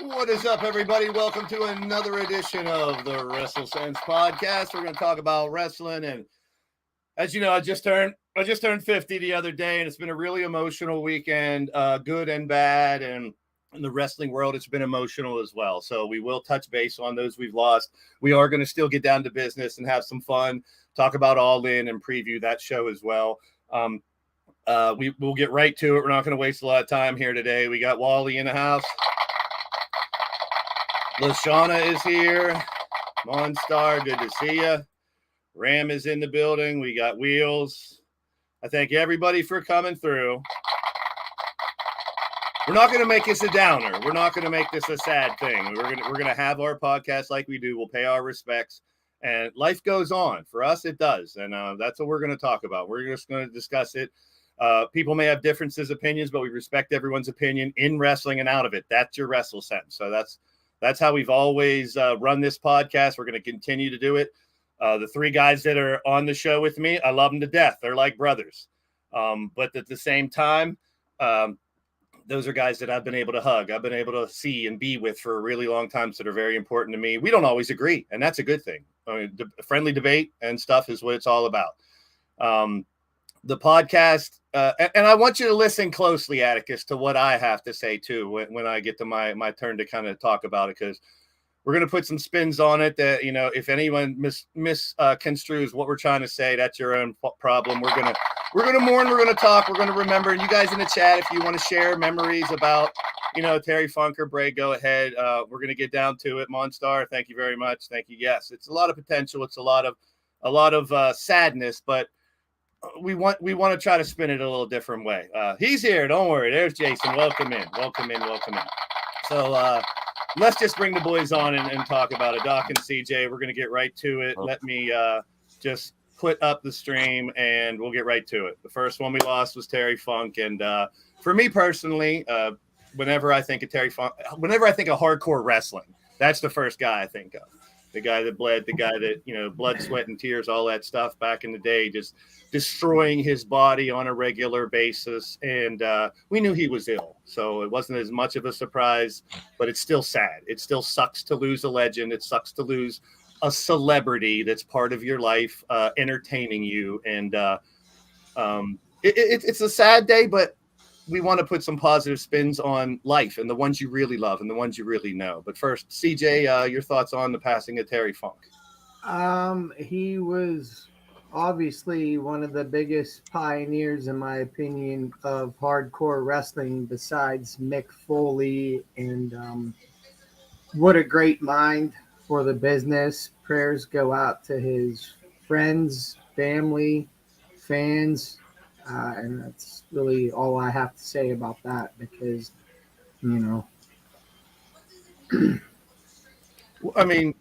What is up, everybody? Welcome to another edition of the WrestleSense podcast. We're going to talk about wrestling, and as you know, I just turned 50 the other day, and it's been a really emotional weekend, good and bad, and in the wrestling world, it's been emotional as well. So we will touch base on those we've lost. We are going to still get down to business and have some fun, talk about All In, and preview that show as well. We'll get right to it. We're not going to waste a lot of time here today. We got Wally in the house. Lashana is here. Monstar, good to see you. Ram is in the building. We got Wheels. I thank everybody for coming through. We're not going to make this a downer. We're not going to make this a sad thing. We're going to have our podcast like we do. We'll pay our respects, and life goes on. For us, it does, and that's what we're going to talk about. We're just going to discuss it. People may have differences, opinions, but we respect everyone's opinion in wrestling and out of it. That's your WrestleSense. So that's how we've always run this podcast. We're going to continue to do it. The three guys that are on the show with me, I love them to death. They're like brothers. But at the same time, those are guys that I've been able to hug. I've been able to see and be with for a really long time. So they're very important to me. We don't always agree, and that's a good thing. I mean, friendly debate and stuff is what it's all about. The podcast, and I want you to listen closely, Atticus, to what I have to say too when I get to my turn to kind of talk about it, because we're going to put some spins on it that, you know, if anyone misconstrues what we're trying to say, that's your own problem. We're gonna mourn, we're gonna talk, we're gonna remember. And you guys in the chat, if you want to share memories about, you know, Terry Funk or Bray, go ahead. We're gonna get down to it. Monstar, thank you very much. Thank you. Yes, it's a lot of potential. It's a lot of sadness, but we want to try to spin it a little different way. He's here. Don't worry. There's Jason. Welcome in. So let's just bring the boys on and talk about it. Doc and CJ, we're going to get right to it. Let me just put up the stream and we'll get right to it. The first one we lost was Terry Funk. And for me personally, whenever I think of Terry Funk, whenever I think of hardcore wrestling, that's the first guy I think of. The guy that bled, the guy that, you know, blood, sweat, and tears, all that stuff back in the day, just destroying his body on a regular basis. And we knew he was ill, so it wasn't as much of a surprise, but it's still sad. It still sucks to lose a legend. It sucks to lose a celebrity that's part of your life, entertaining you. And it's a sad day, but we want to put some positive spins on life and the ones you really love and the ones you really know. But first, CJ, your thoughts on the passing of Terry Funk? He was obviously one of the biggest pioneers, in my opinion, of hardcore wrestling besides Mick Foley. And what a great mind for the business. Prayers go out to his friends, family, fans. And that's really all I have to say about that, because, you know. I mean,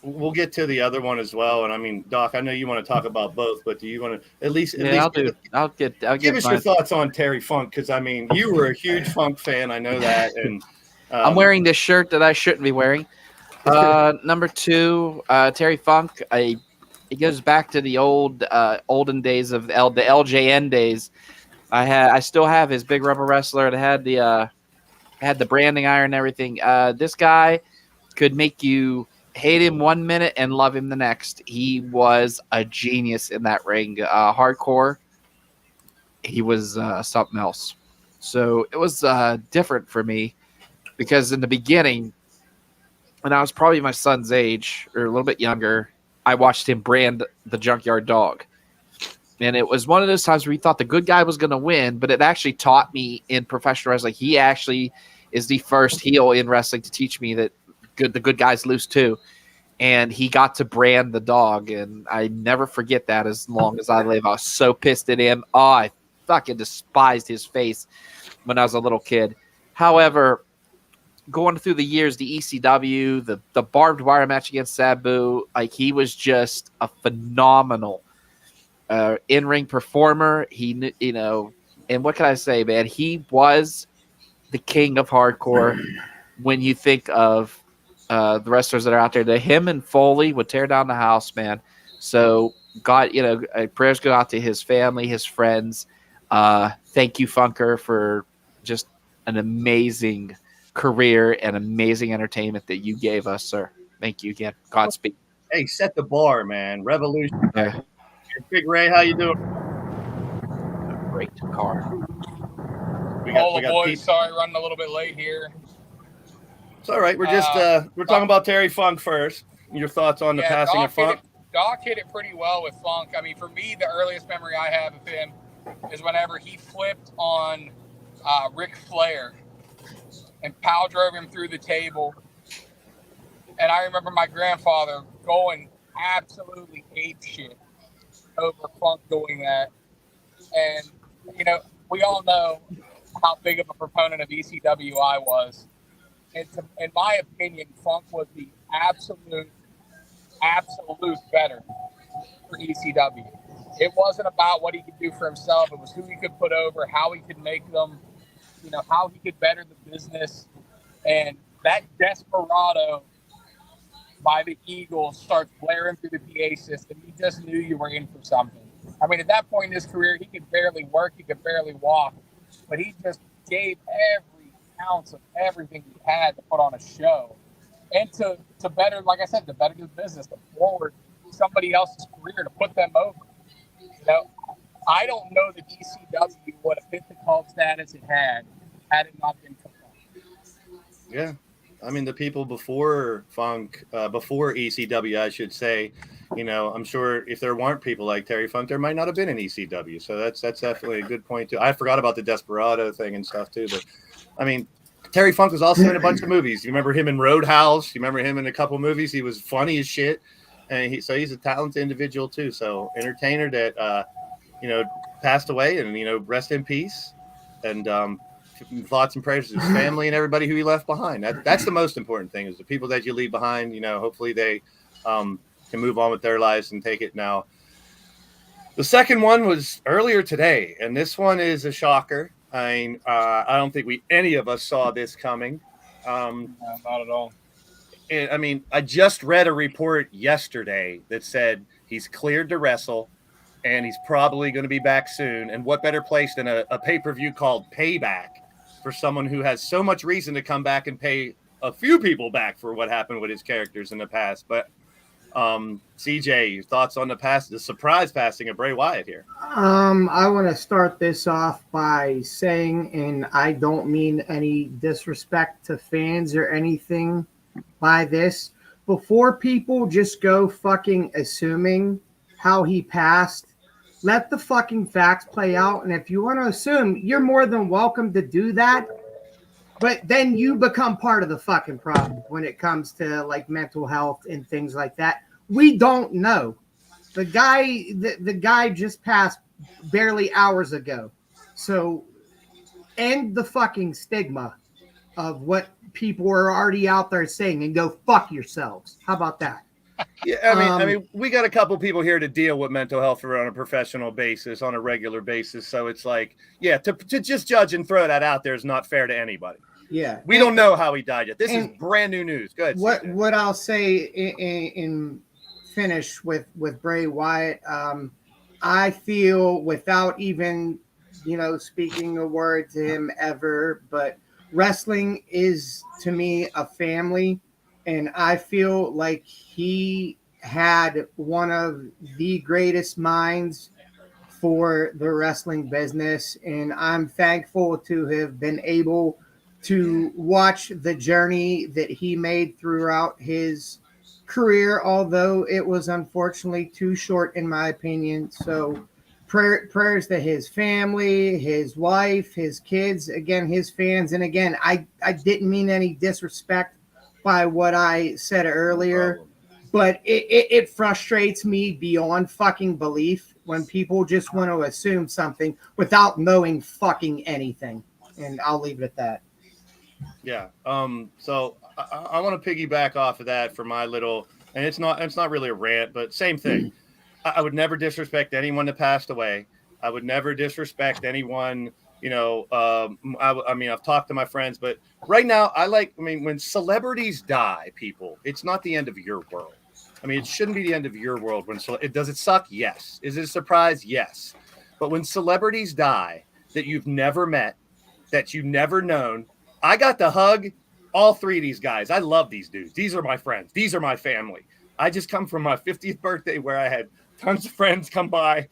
we'll get to the other one as well. And I mean, Doc, I know you want to talk about both, but do you want to at least give us your thoughts on Terry Funk? Because I mean, you were a huge Funk fan, I know that. And I'm wearing this shirt that I shouldn't be wearing. Number two, Terry Funk. It goes back to the olden days of the LJN days. I still have his Big Rubber Wrestler. It had the branding iron and everything. This guy could make you hate him 1 minute and love him the next. He was a genius in that ring. Hardcore, he was something else. So it was different for me, because in the beginning, when I was probably my son's age or a little bit younger, I watched him brand the Junkyard Dog. And it was one of those times where he thought the good guy was going to win, but it actually taught me in professional wrestling. He actually is the first heel in wrestling to teach me that the good guys lose too. And he got to brand the dog, and I never forget that as long as I live. I was so pissed at him. Oh, I fucking despised his face when I was a little kid. However, going through the years, the ECW, the barbed wire match against Sabu, like, he was just a phenomenal in-ring performer. He, you know, And what can I say, man? He was the king of hardcore. When you think of the wrestlers that are out there, him and Foley would tear down the house, man. So God, prayers go out to his family, his friends. Thank you, Funker, for just an amazing career and amazing entertainment that you gave us, sir. Thank you again. Godspeed. Hey, set the bar, man. Revolution. Yeah. Big Ray, how you doing? A great car. We Hola, got boys. Sorry, running a little bit late here. It's all right. We're just we're talking about Terry Funk first. Your thoughts on the passing of Funk? Doc hit it pretty well with Funk. I mean, for me, the earliest memory I have of him is whenever he flipped on Ric Flair and power drove him through the table. And I remember my grandfather going absolutely apeshit over Funk doing that. And, we all know how big of a proponent of ECW I was. And in my opinion, Funk was the absolute better for ECW. It wasn't about what he could do for himself. It was who he could put over, how he could make them, how he could better the business. And that Desperado by the Eagles starts blaring through the PA system. You just knew you were in for something. I mean, at that point in his career, he could barely work. He could barely walk. But he just gave every ounce of everything he had to put on a show. And to better, like I said, to better the business, to forward somebody else's career, to put them over. I don't know that ECW would have hit the cult status it had it not been for Funk. Yeah. I mean, the people before Funk, before ECW, I should say, I'm sure if there weren't people like Terry Funk, there might not have been an ECW. So that's definitely a good point, too. I forgot about the Desperado thing and stuff, too. But, I mean, Terry Funk was also in a bunch of movies. You remember him in Roadhouse? You remember him in a couple movies? He was funny as shit. And he's a talented individual, too. So, entertainer that, passed away and, rest in peace. And thoughts and prayers to his family and everybody who he left behind. That's the most important thing is the people that you leave behind, hopefully they can move on with their lives and take it now. The second one was earlier today, and this one is a shocker. I don't think any of us saw this coming. No, not at all. I mean, I just read a report yesterday that said he's cleared to wrestle and he's probably going to be back soon. And what better place than a pay-per-view called Payback for someone who has so much reason to come back and pay a few people back for what happened with his characters in the past. But CJ, your thoughts on the surprise passing of Bray Wyatt here? I want to start this off by saying, and I don't mean any disrespect to fans or anything by this, before people just go fucking assuming how he passed, let the fucking facts play out. And if you want to assume, you're more than welcome to do that. But then you become part of the fucking problem when it comes to like mental health and things like that. We don't know. The guy just passed barely hours ago. So end the fucking stigma of what people are already out there saying and go fuck yourselves. How about that? Yeah, I mean, we got a couple people here to deal with mental health on a professional basis, on a regular basis. So it's like, yeah, to just judge and throw that out there is not fair to anybody. Yeah, we don't know how he died yet. This is brand new news. Good. What I'll say in finish with Bray Wyatt, I feel without even speaking a word to him ever, but wrestling is to me a family. And I feel like he had one of the greatest minds for the wrestling business. And I'm thankful to have been able to watch the journey that he made throughout his career, although it was unfortunately too short in my opinion. So prayers to his family, his wife, his kids, again, his fans. And again, I didn't mean any disrespect by what I said earlier, but it frustrates me beyond fucking belief when people just want to assume something without knowing fucking anything. And I'll leave it at that. Yeah. So I want to piggyback off of that for my little, and it's not really a rant, but same thing. I would never disrespect anyone that passed away. I would never disrespect anyone. You know, I mean, I've talked to my friends, but right now when celebrities die, people, it's not the end of your world. I mean, it shouldn't be the end of your world. Does it suck? Yes. Is it a surprise? Yes. But when celebrities die that you've never met, that you've never known, I got to hug all three of these guys. I love these dudes. These are my friends. These are my family. I just come from my 50th birthday where I had tons of friends come by,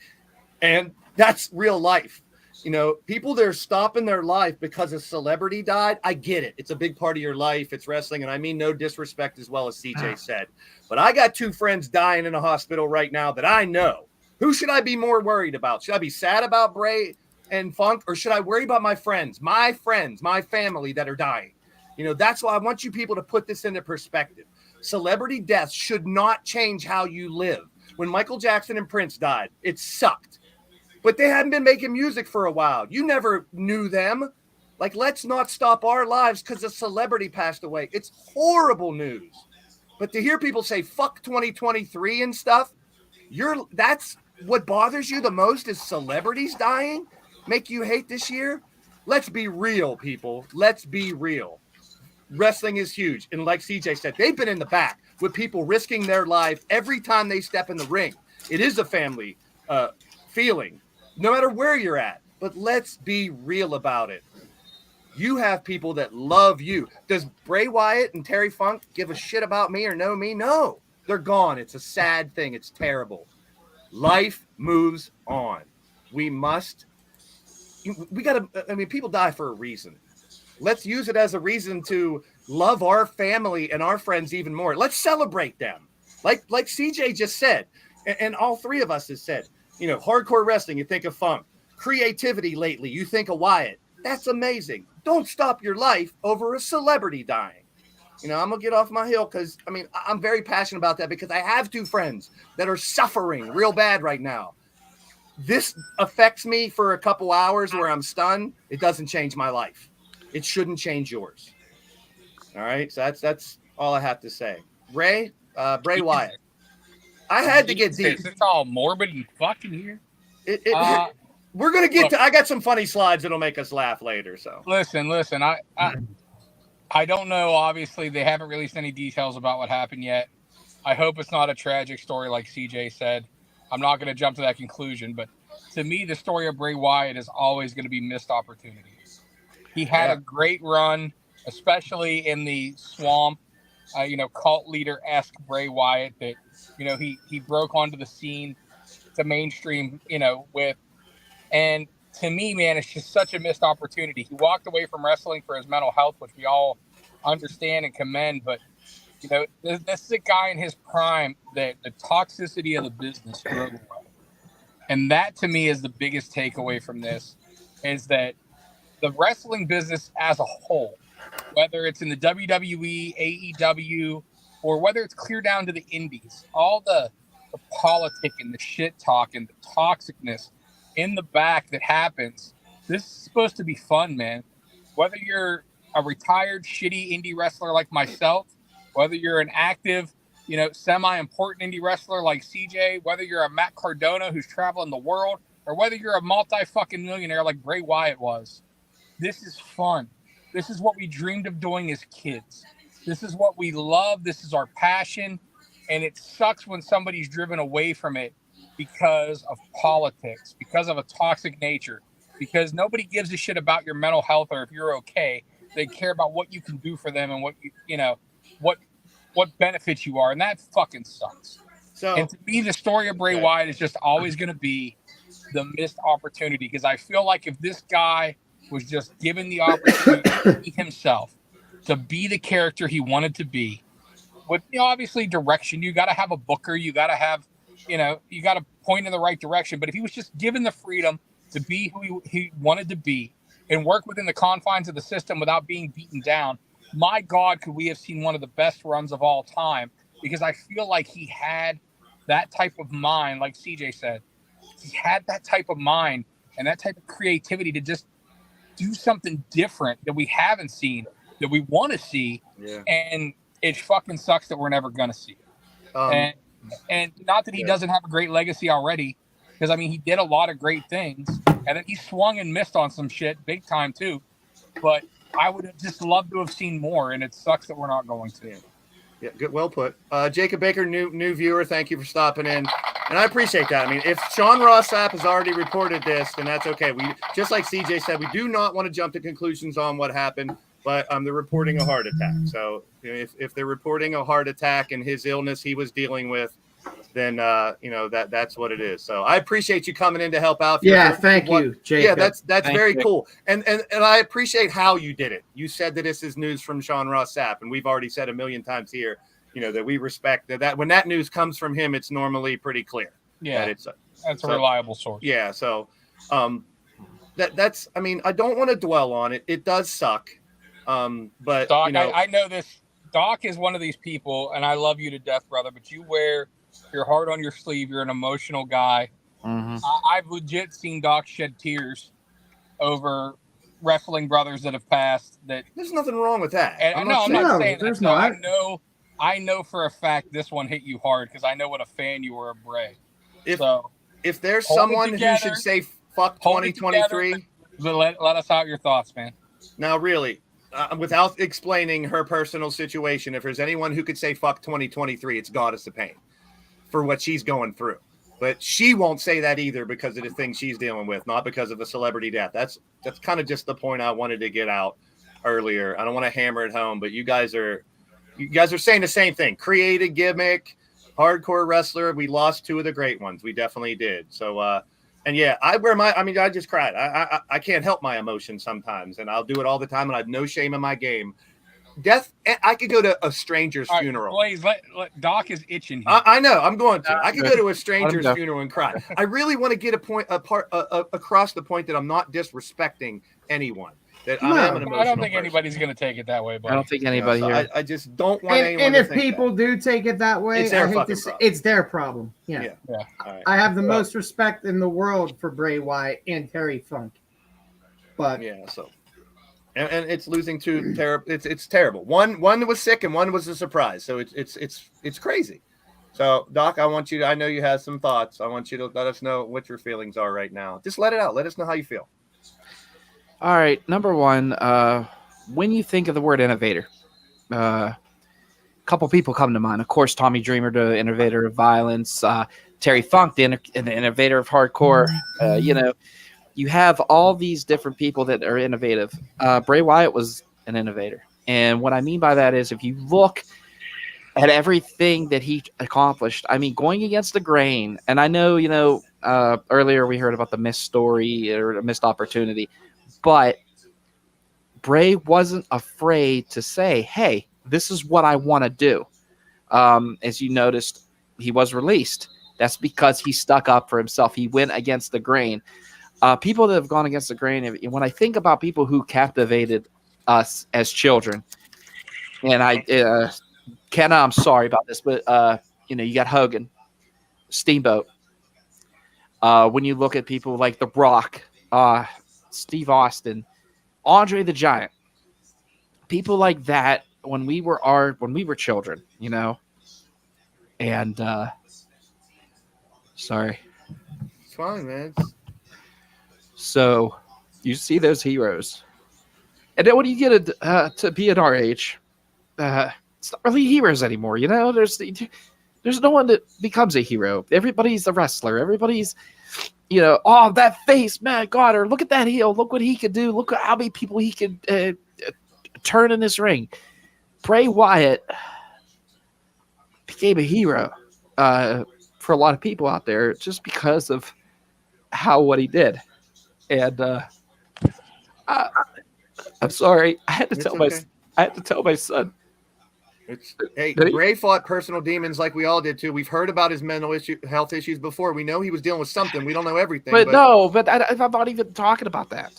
and that's real life. You know, people that are stopping their life because a celebrity died, I get it. It's a big part of your life. It's wrestling, and I mean no disrespect, as well as CJ said. But I got two friends dying in a hospital right now that I know. Who should I be more worried about? Should I be sad about Bray and Funk, or should I worry about my friends, my family that are dying? You know, that's why I want you people to put this into perspective. Celebrity deaths should not change how you live. When Michael Jackson and Prince died, it sucked. But they hadn't been making music for a while. You never knew them. Like, let's not stop our lives because a celebrity passed away. It's horrible news. But to hear people say, fuck 2023 and stuff, that's what bothers you the most is celebrities dying? Make you hate this year? Let's be real, people. Let's be real. Wrestling is huge. And like CJ said, they've been in the back with people risking their life every time they step in the ring. It is a family feeling, no matter where you're at. But let's be real about it. You have people that love you. Does Bray Wyatt and Terry Funk give a shit about me or know me? No. They're gone. It's a sad thing. It's terrible. Life moves on. We got to, I mean, people die for a reason. Let's use it as a reason to love our family and our friends even more. Let's celebrate them. Like CJ just said, and all three of us has said, you know, hardcore wrestling, you think of Funk. Creativity lately, you think of Wyatt. That's amazing. Don't stop your life over a celebrity dying. You know, I'm going to get off my hill because, I mean, I'm very passionate about that because I have two friends that are suffering real bad right now. This affects me for a couple hours where I'm stunned. It doesn't change my life. It shouldn't change yours. All right? So that's all I have to say. Bray Wyatt. I had to get deep. It's all morbid and fucking here. We're going to get to – I got some funny slides that'll make us laugh later. So Listen. I don't know. Obviously, they haven't released any details about what happened yet. I hope it's not a tragic story like CJ said. I'm not going to jump to that conclusion, but to me, the story of Bray Wyatt is always going to be missed opportunities. He had a great run, especially in the swamp, cult leader-esque Bray Wyatt that, he broke onto the scene to mainstream, with. And to me, man, it's just such a missed opportunity. He walked away from wrestling for his mental health, which we all understand and commend, but this is a guy in his prime that the toxicity of the business drove away. And that, to me, is the biggest takeaway from this, is that the wrestling business as a whole, whether it's in the WWE, AEW, or whether it's clear down to the indies, all the politic and the shit talk and the toxicness in the back that happens, this is supposed to be fun, man. Whether you're a retired, shitty indie wrestler like myself, whether you're an active, semi-important indie wrestler like CJ, whether you're a Matt Cardona who's traveling the world, or whether you're a multi-fucking millionaire like Bray Wyatt was, this is fun. This is what we dreamed of doing as kids. This is what we love. This is our passion. And it sucks when somebody's driven away from it because of politics, because of a toxic nature, because nobody gives a shit about your mental health or if you're okay. They care about what you can do for them and what benefits you are. And that fucking sucks. So, and to me, the story of Bray Wyatt is just always going to be the missed opportunity, because I feel like if this guy was just given the opportunity to be himself, to be the character he wanted to be, with obviously direction, you got to have a booker, you got to have, you got to point in the right direction. But if he was just given the freedom to be who he wanted to be and work within the confines of the system without being beaten down, my God, could we have seen one of the best runs of all time? Because I feel like he had that type of mind, like CJ said. He had that type of mind and that type of creativity to just do something different that we haven't seen, that we want to see. Yeah. And it fucking sucks that we're never going to see it. And not that he doesn't have a great legacy already, Because, I mean, he did a lot of great things, and then he swung and missed on some shit big time, too. But I would have just loved to have seen more, and it sucks that we're not going to. Yeah, good, well put. Jacob Baker, new viewer, thank you for stopping in. And I appreciate that. I mean, if Sean Ross Sapp has already reported this, then that's okay. We, just like CJ said, we do not want to jump to conclusions on what happened, but they're reporting a heart attack. So if they're reporting a heart attack and his illness he was dealing with, then that's what it is. So I appreciate you coming in to help out. Yeah, thank you, Jacob. Yeah, that's Thank very you. cool. And I appreciate how you did it. You said that this is news from Sean Ross Sapp, and we've already said a million times here, that we respect that when that news comes from him, it's normally pretty clear. Yeah, that that's a reliable source. Yeah, so that's. I mean, I don't want to dwell on it. It does suck. But Doc, I know this. Doc is one of these people, and I love you to death, brother. But you wear your heart on your sleeve. You're an emotional guy. Mm-hmm. I've legit seen Doc shed tears over wrestling brothers that have passed. That there's nothing wrong with that. And, I'm no, not I'm saying not No, saying that. there's No, not. I know for a fact this one hit you hard because I know what a fan you were of Bray. If there's Hold it someone who together. should say fuck Hold it 2023, But let us have your thoughts, man. now really, without explaining her personal situation, if there's anyone who could say fuck 2023, it's Goddess of Pain for what she's going through. But she won't say that either because of the things she's dealing with, not because of a celebrity death. That's kind of just the point I wanted to get out earlier. I don't want to hammer it home, but you guys are saying the same thing. Created gimmick, hardcore wrestler. We lost two of the great ones. We definitely did. So, and yeah, I just cried. I can't help my emotions sometimes, and I'll do it all the time, and I have no shame in my game. Death, I could go to a stranger's funeral. Blaze, Doc is itching here. I know. I'm going to. I could go to a stranger's go. funeral and cry. I really want to get across the point that I'm not disrespecting anyone. That I am an emotional I don't think person. anybody's going to take it that way, buddy. I don't think anybody So here. I just don't want anyone And to if think people that. do take it that way, It's their I hate fucking to say, problem. it's their problem. Yeah. Yeah. All right. I have the most respect in the world for Bray Wyatt and Terry Funk. But Yeah. So, and it's losing two terrible. It's terrible. One was sick and one was a surprise. So it's crazy. So Doc, I know you have some thoughts. I want you to let us know what your feelings are right now. Just let it out. Let us know how you feel. All right, number one, when you think of the word innovator, a couple people come to mind. Of course, Tommy Dreamer, the innovator of violence, Terry Funk, the innovator of hardcore. You have all these different people that are innovative. Bray Wyatt was an innovator. And what I mean by that is if you look at everything that he accomplished, I mean, going against the grain, and I know, earlier we heard about the missed story or a missed opportunity, but Bray wasn't afraid to say, hey, this is what I want to do. As you noticed, he was released. That's because he stuck up for himself. He went against the grain. People that have gone against the grain, when I think about people who captivated us as children, and Kenna, I'm sorry about this, but, you got Hogan, Steamboat. When you look at people like The Rock, Steve Austin, Andre the Giant, people like that when we were children, and sorry. It's fine, man. So you see those heroes, and then when you get to be at our age, it's not really heroes anymore. There's no one that becomes a hero. Everybody's a wrestler. Everybody's oh, that face, man, God, or look at that heel. Look what he could do. Look at how many people he could turn in this ring. Bray Wyatt became a hero for a lot of people out there just because of what he did. And I'm sorry, I had to tell my son. Hey, Bray fought personal demons like we all did too. We've heard about his mental health issues before. We know he was dealing with something. We don't know everything. But I'm not even talking about that.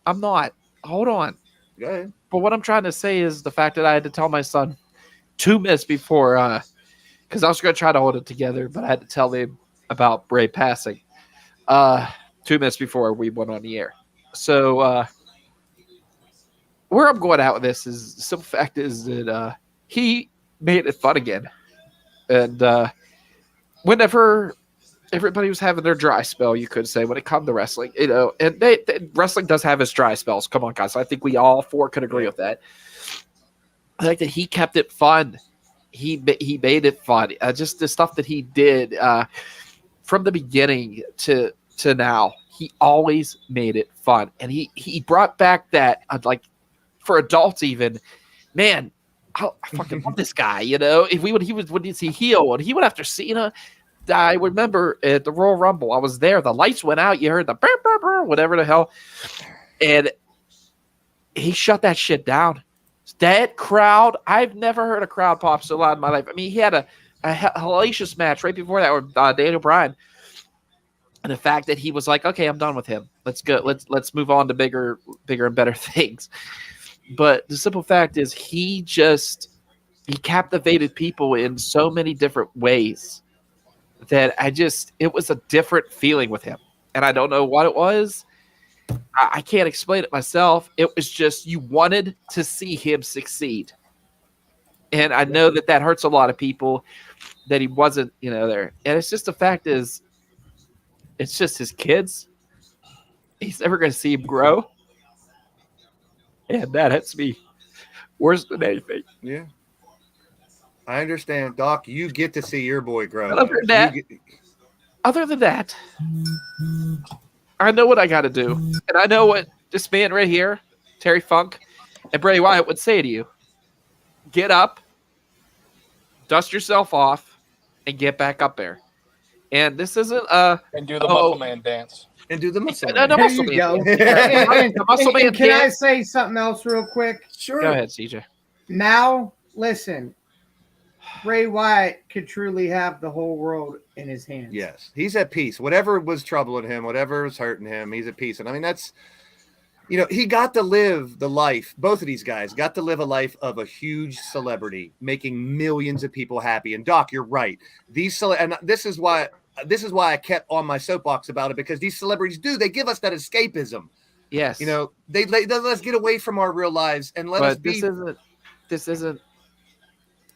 I'm not. Hold on. Go ahead. But what I'm trying to say is the fact that I had to tell my son 2 minutes before, because I was going to try to hold it together, but I had to tell him about Bray passing 2 minutes before we went on the air. So where I'm going out with this is the simple fact is that he made it fun again. And whenever everybody was having their dry spell, you could say, when it comes to wrestling. And wrestling does have its dry spells. Come on, guys. I think we all four could agree with that. I think that he kept it fun. He made it fun. Just the stuff that he did from the beginning to now, he always made it fun. And he brought back that, like, for adults even, man, I fucking love this guy, If when he heel, and he went after Cena. I remember at the Royal Rumble, I was there. The lights went out. You heard the burr, burr, burr, whatever the hell. And he shut that shit down. That crowd, I've never heard a crowd pop so loud in my life. I mean, he had a hellacious match right before that with Daniel Bryan. And the fact that he was like, okay, I'm done with him. Let's go. Let's move on to bigger and better things. But the simple fact is he captivated people in so many different ways that it was a different feeling with him. And I don't know what it was. I can't explain it myself. It was just, you wanted to see him succeed. And I know that hurts a lot of people that he wasn't, there. And it's just, the fact is, it's just his kids. He's never going to see him grow. And that hits me worse than anything. Yeah. I understand, Doc. You get to see your boy grow. Other than that, I know what I got to do. And I know what this man right here, Terry Funk, and Bray Wyatt would say to you. Get up, dust yourself off, and get back up there. And this isn't and do the muscle man dance. And do the muscle man. There you go. Can I say something else real quick? Sure. Go ahead, CJ. Now, listen. Bray Wyatt could truly have the whole world in his hands. Yes. He's at peace. Whatever was troubling him, whatever was hurting him, he's at peace. And I mean, that's, he got to live the life. Both of these guys got to live a life of a huge celebrity, making millions of people happy. And Doc, you're right. And this is why I kept on my soapbox about it, because these celebrities they give us that escapism. Yes. They let us get away from our real lives and let us be. This isn't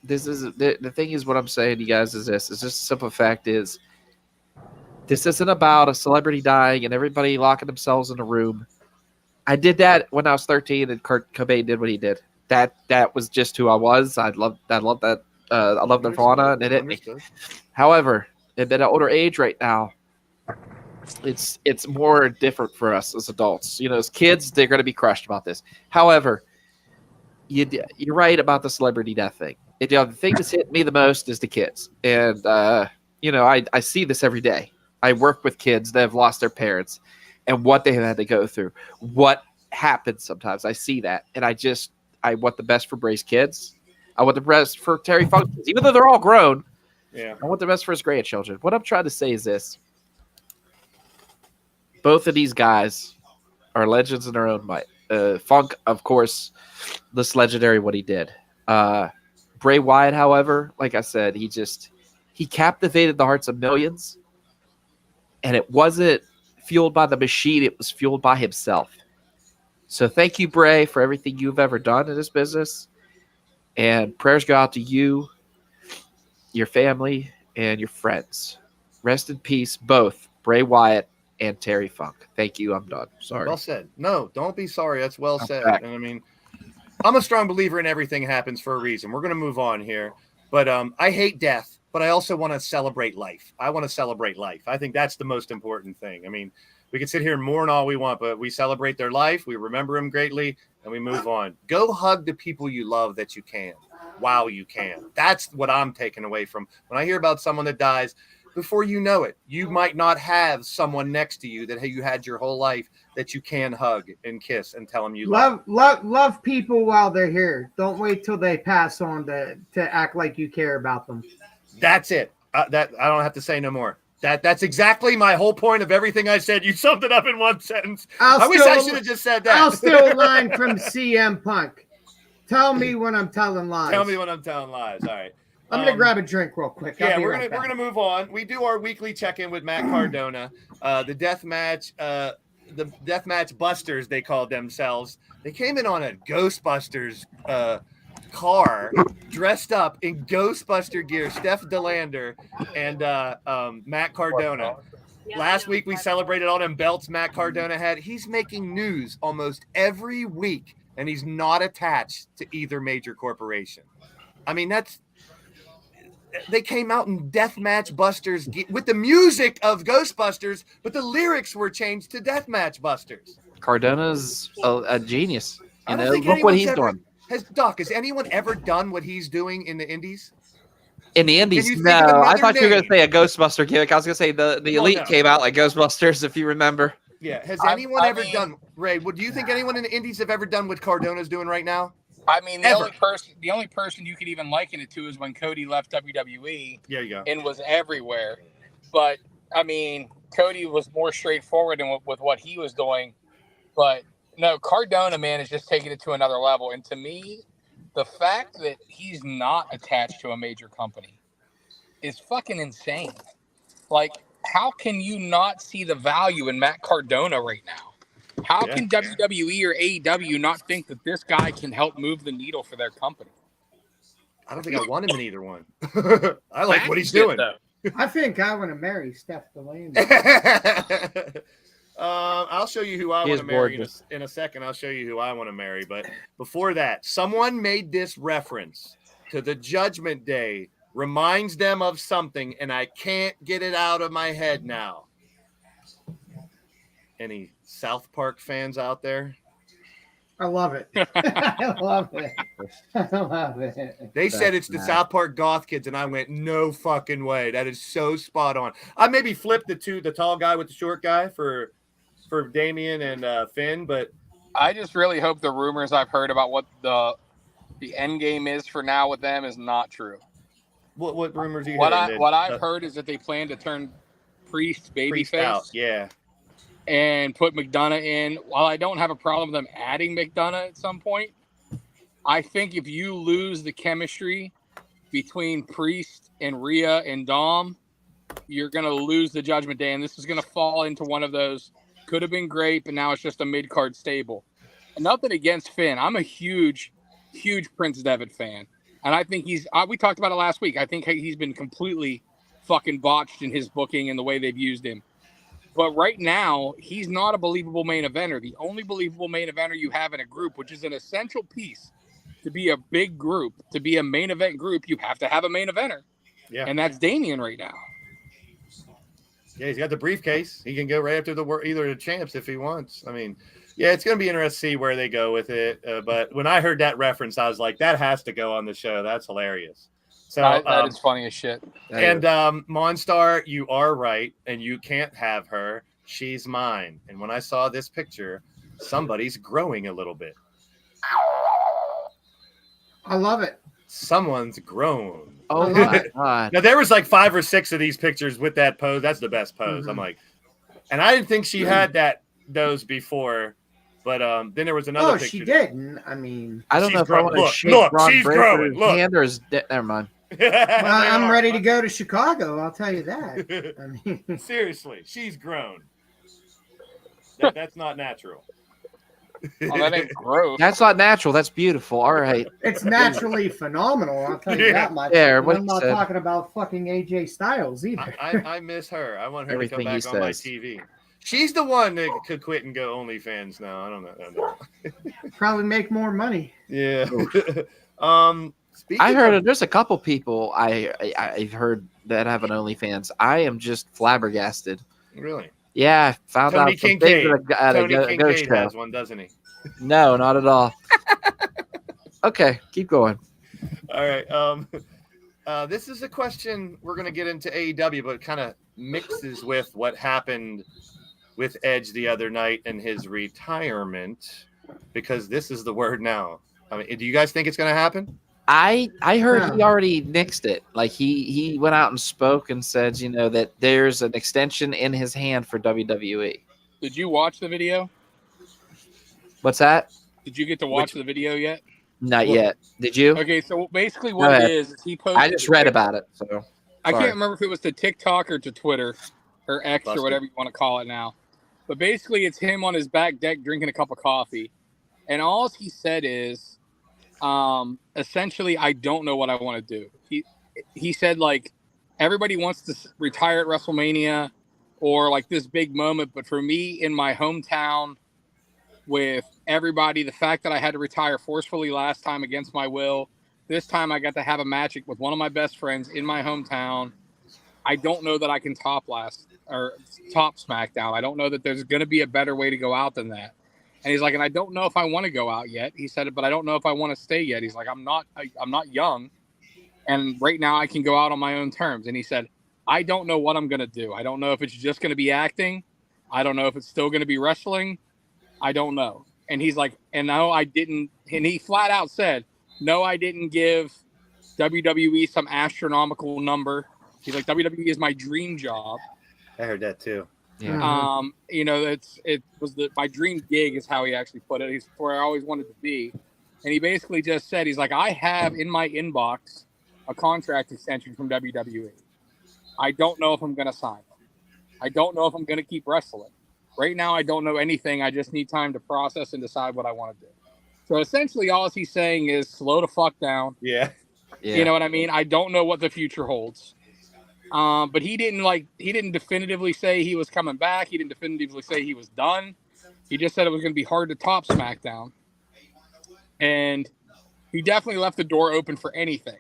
the thing is, what I'm saying to you guys is this. It's just a simple fact is, this isn't about a celebrity dying and everybody locking themselves in a room. I did that when I was 13 and Kurt Cobain did what he did. That was just who I was. I loved that. I love Nirvana, and it hit me. However, at an older age right now, it's more different for us as adults. As kids, they're going to be crushed about this. However, you're right about the celebrity death thing. The thing that's hit me the most is the kids. And, I see this every day. I work with kids that have lost their parents and what they have had to go through, what happens sometimes. I see that. And I want the best for Bray's kids. I want the best for Terry Funk kids, even though they're all grown. Yeah. I want the best for his grandchildren. What I'm trying to say is this. Both of these guys are legends in their own right. Funk, of course, this legendary what he did. Bray Wyatt, however, like I said, he captivated the hearts of millions, and it wasn't fueled by the machine, it was fueled by himself. So thank you, Bray, for everything you've ever done in this business, and prayers go out to you, your family, and your friends. Rest in peace, both Bray Wyatt and Terry Funk. Thank you. I'm done. Sorry. Well said. No, don't be sorry. That's well said. Back. And I mean, I'm a strong believer in everything happens for a reason. We're going to move on here. But I hate death, but I also want to celebrate life. I want to celebrate life. I think that's the most important thing. I mean, we can sit here and mourn all we want, but we celebrate their life. We remember them greatly, and we move on. Go hug the people you love that you can. While you can. That's what I'm taking away from when I hear about someone that dies. Before you know it, you might not have someone next to you that you had your whole life that you can hug and kiss and tell them you love people while they're here. Don't wait till they pass on to act like you care about them. That's it. That I don't have to say no more. That's exactly my whole point of everything I said. You summed it up in one sentence. I wish I should have just said that. I'll steal a line from CM Punk. Tell me when I'm telling lies. Tell me when I'm telling lies. All right. I'm gonna grab a drink real quick. We're gonna move on. We do our weekly check-in with Matt Cardona. The death match busters, they called themselves. They came in on a Ghostbusters car dressed up in Ghostbuster gear, Steph DeLander and Matt Cardona. Last week we celebrated all them belts Matt Cardona had. He's making news almost every week, and he's not attached to either major corporation. I mean, they came out in Deathmatch Busters with the music of Ghostbusters, but the lyrics were changed to Deathmatch Busters. Cardona's a genius. I don't think Look what he's anyone's doing. Doc, has anyone ever done what he's doing in the indies? In the indies, Can you no. think of I another thought you were going to name? say a Ghostbuster gimmick. I was going to say the Elite no. came out like Ghostbusters, if you remember. Yeah. Has anyone ever done, Ray, do you think anyone in the indies have ever done what Cardona's doing right now? I mean, the only person you could even liken it to is when Cody left WWE. There you go. And was everywhere. But I mean, Cody was more straightforward with what he was doing. But no, Cardona, man, is just taking it to another level. And to me, the fact that he's not attached to a major company is fucking insane. Like, how can you not see the value in Matt Cardona right now? How can WWE or AEW not think that this guy can help move the needle for their company? I don't think I want him in either one. I like what he's doing. I think I want to marry Steph DeLander. I'll show you who I want to marry in a second. I'll show you who I want to marry. But before that, someone made this reference to the Judgment Day, reminds them of something, and I can't get it out of my head now. Any South Park fans out there? I love it. I love it. I love it. They said it's the South Park goth kids, and I went, no fucking way. That is so spot on. I maybe flipped the tall guy with the short guy for Damian and Finn, but I just really hope the rumors I've heard about what the end game is for now with them is not true. What rumors you heard? What I've heard is that they plan to turn Priest babyface. Out, yeah. And put McDonough in. While I don't have a problem with them adding McDonough at some point, I think if you lose the chemistry between Priest and Rhea and Dom, you're going to lose the Judgment Day. And this is going to fall into one of those, could have been great, but now it's just a mid-card stable. And nothing against Finn. I'm a huge, huge Prince Devitt fan. And I think we talked about it last week. I think he's been completely fucking botched in his booking and the way they've used him. But right now, he's not a believable main eventer. The only believable main eventer you have in a group, which is an essential piece to be a big group, to be a main event group, you have to have a main eventer. Yeah. And that's Damian right now. Yeah, he's got the briefcase. He can go right after either the champs if he wants. I mean, yeah, it's going to be interesting to see where they go with it. But when I heard that reference, I was like, that has to go on the show. That's hilarious. So that is funny as shit. And Monstar, you are right, and you can't have her. She's mine. And when I saw this picture, somebody's growing a little bit. I love it. Someone's grown. Oh my God. Now there was like 5 or 6 of these pictures with that pose. That's the best pose. I'm like, and I didn't think she had those before. But then there was another picture. Oh, she didn't. I mean, I don't know if I want to shake Ron Breaker's hand or his never mind. Well, I'm ready to go to Chicago. I'll tell you that. I mean, seriously, she's grown. That's not natural. Oh, that ain't gross. That's not natural. That's beautiful. All right. It's naturally phenomenal. I'll tell you that much. Yeah, I'm not talking about fucking AJ Styles either. I miss her. I want her to come back on my TV. She's the one that could quit and go OnlyFans now. I don't know. Probably make more money. Yeah. I heard there's a couple people I've heard that have an OnlyFans. I am just flabbergasted. Really? Yeah, I found out some things at Tony a ghost Kincaid show. has one, doesn't he? No, not at all. Okay, keep going. All right. This is a question we're going to get into AEW, but it kind of mixes with what happened with Edge the other night and his retirement, because this is the word now. I mean, do you guys think it's going to happen? I heard he already nixed it. Like he went out and spoke and said, that there's an extension in his hand for WWE. Did you watch the video? What's that? Did you get to watch the video yet? Not yet. Did you? Okay, so basically what it is he posted. I just read about it. So I can't remember if it was to TikTok or to Twitter or X or whatever you want to call it now. But basically it's him on his back deck drinking a cup of coffee. And all he said is, Essentially, I don't know what I want to do. He said, like, everybody wants to retire at WrestleMania or like this big moment, but for me in my hometown with everybody, the fact that I had to retire forcefully last time against my will, this time I got to have a match with one of my best friends in my hometown. I don't know that I can top SmackDown. I don't know that there's going to be a better way to go out than that. And he's like, and I don't know if I want to go out yet. He said it, but I don't know if I want to stay yet. He's like, I'm not young. And right now I can go out on my own terms. And he said, I don't know what I'm going to do. I don't know if it's just going to be acting. I don't know if it's still going to be wrestling. I don't know. And he's like, and no, I didn't. And he flat out said, no, I didn't give WWE some astronomical number. He's like, WWE is my dream job. I heard that too. Yeah. You know, it was my dream gig is how he actually put it. He's where I always wanted to be. And he basically just said, he's like, I have in my inbox a contract extension from WWE. I don't know if I'm going to sign it. I don't know if I'm going to keep wrestling. Right now, I don't know anything. I just need time to process and decide what I want to do. So essentially, all he's saying is slow the fuck down. Yeah. You know what I mean? I don't know what the future holds. But he didn't definitively say he was coming back. He didn't definitively say he was done. He just said it was going to be hard to top SmackDown. And he definitely left the door open for anything.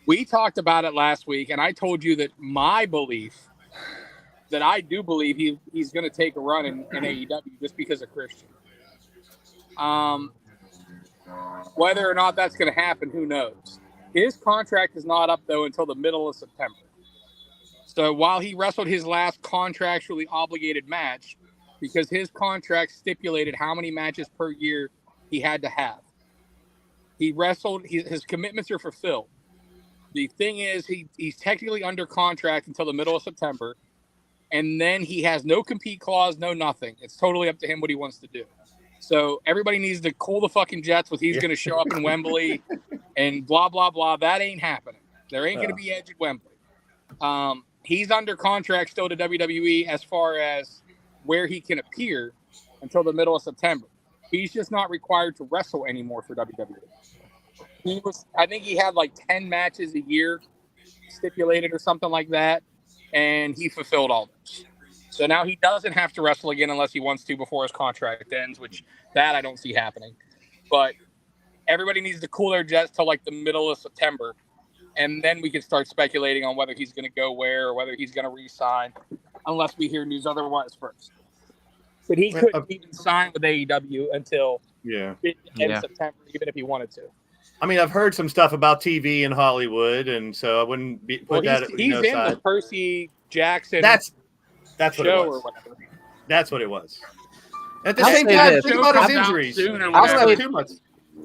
We talked about it last week, and I told you that my belief, that I do believe he's going to take a run in AEW just because of Christian. Whether or not that's going to happen, who knows? His contract is not up, though, until the middle of September. So while he wrestled his last contractually obligated match, because his contract stipulated how many matches per year he had to have, he wrestled, his commitments are fulfilled. The thing is, he's technically under contract until the middle of September, and then he has no compete clause, no nothing. It's totally up to him what he wants to do. So everybody needs to cool the fucking jets with he's going to show up in Wembley and blah, blah, blah. That ain't happening. There ain't going to be Edge at Wembley. He's under contract still to WWE as far as where he can appear until the middle of September. He's just not required to wrestle anymore for WWE. I think he had like 10 matches a year stipulated or something like that, and he fulfilled all those. So now he doesn't have to wrestle again unless he wants to before his contract ends, which that I don't see happening. But everybody needs to cool their jets till like the middle of September, and then we can start speculating on whether he's going to go where or whether he's going to re-sign, unless we hear news otherwise first. But he couldn't even sign with AEW until end of September, even if he wanted to. I mean, I've heard some stuff about TV in Hollywood, and so I wouldn't put that. He's in the Percy Jackson. That's what it was. Or whatever. That's what it was. At the same time, think about his injuries.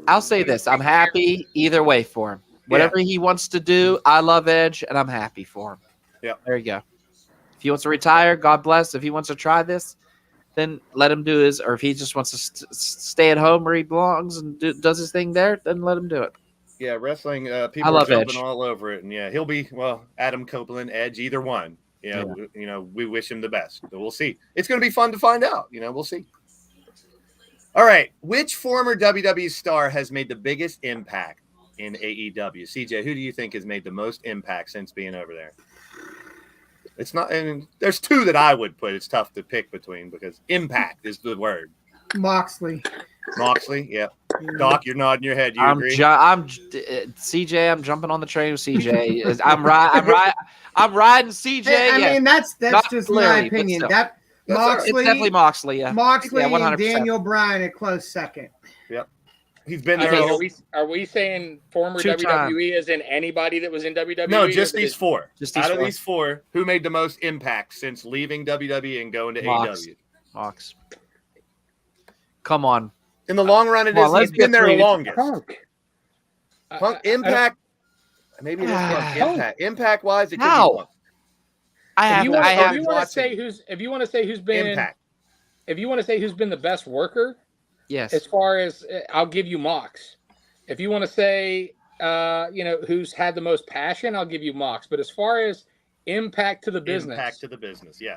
I'll say this: I'm happy either way for him. Whatever he wants to do, I love Edge, and I'm happy for him. Yeah, there you go. If he wants to retire, God bless. If he wants to try this, then let him do his. Or if he just wants to stay at home where he belongs and does his thing there, then let him do it. Yeah, wrestling. People are jumping all over it, and he'll be Adam Copeland, Edge, either one. We wish him the best. So we'll see. It's going to be fun to find out. We'll see. All right, which former WWE star has made the biggest impact in AEW? CJ, who do you think has made the most impact since being over there? It's not, and there's two that I would put. It's tough to pick between because impact is the word. Moxley, yeah. Doc, you're nodding your head. You agree? CJ. I'm jumping on the train with CJ. I'm riding CJ. I mean, that's just my opinion. That Moxley, it's definitely Moxley. Yeah, Moxley 100%. and Daniel Bryan a close second. Yep. He's been there. Are we saying former WWE as in anybody that was in WWE? No, just these four. Out of these four, who made the most impact since leaving WWE and going to AEW? Mox. Come on. In the long run, he's been there the longest. Punk impact. Maybe this one impact. Impact-wise, it could be Punk. If you want to say who's been impact. If you want to say who's been the best worker. Yes. As far as I'll give you Mox. If you want to say, who's had the most passion, I'll give you Mox. But as far as impact to the business, yeah.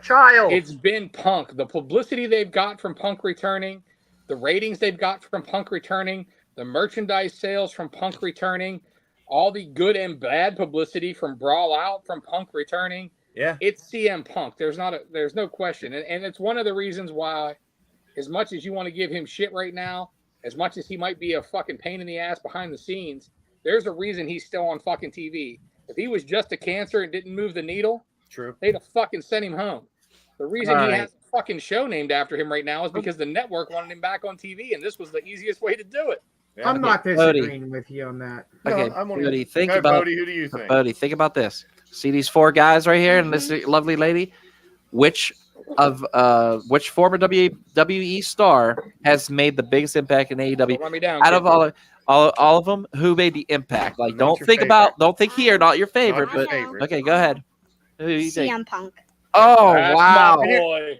It's been Punk. The publicity they've got from Punk returning, the ratings they've got from Punk returning, the merchandise sales from Punk returning, all the good and bad publicity from Brawl Out from Punk returning. Yeah. It's CM Punk. There's no question. And it's one of the reasons why, as much as you want to give him shit right now, as much as he might be a fucking pain in the ass behind the scenes, there's a reason he's still on fucking TV. If he was just a cancer and didn't move the needle, True. they'd have fucking sent him home. The reason he has a fucking show named after him right now is because the network wanted him back on TV, and this was the easiest way to do it. Yeah. I'm not disagreeing with you on that. Okay, I'm Bodie, Bodie, who do you think? Bodie, think about this. See these 4 guys right here and this lovely lady? Which former WWE star has made the biggest impact in AEW? Don't run me down, Out kid. of all of them, who made the impact? Like, Not don't your think favorite. don't think here, not your favorite, Not your but favorite. okay, go ahead. Who do you think? CM Punk. Oh, That's wow. my boy.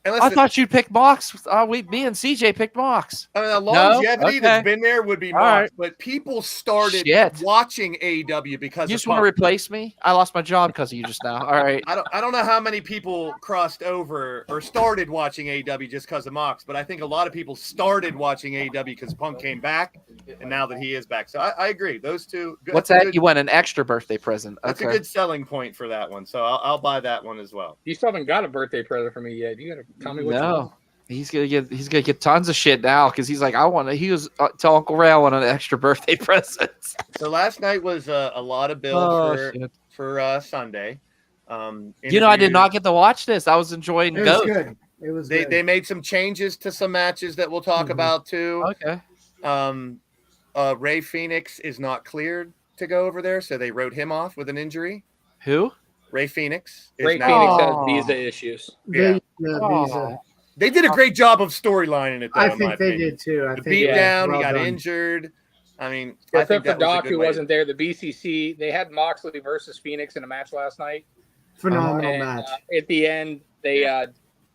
And I listen, thought you'd pick Mox. Me and CJ picked Mox. I mean, the longevity Okay. that's been there would be All Mox, right. but people started Shit. watching AEW because You of just want to Punk. replace me? I lost my job because of you just now. All right. I don't know how many people crossed over or started watching AEW just because of Mox, but I think a lot of people started watching AEW because Punk came back, and now that he is back. So I agree. Those two. What's that's a that? good- You want an extra birthday present? That's a Okay. good selling point for that one. So I'll buy that one as well. You still haven't got a birthday present for me yet. You gotta tell me what you No. want. He's gonna get tons of shit now because he's like, he was tell Uncle Ray I want an extra birthday present. So last night was a lot of build Oh, shit. for Sunday. I did Interviews. not get to watch this. I was enjoying It was Ghost. good. It was good. They made some changes to some matches that we'll talk Mhm. about too. Okay. Ray Phoenix is not cleared to go over there, so they wrote him off with an injury. Who? Ray Phoenix is Ray now. Phoenix Oh. has visa issues. Yeah. Visa. They did a great job of storylining it. Though, I in my think they opinion. did too. I The think beat down, well he got done. injured. I mean, I Except think for that was a Doc, good who way to- wasn't there, the BCC, they had Moxley versus Phoenix in a match last night. Phenomenal And match. at the end, they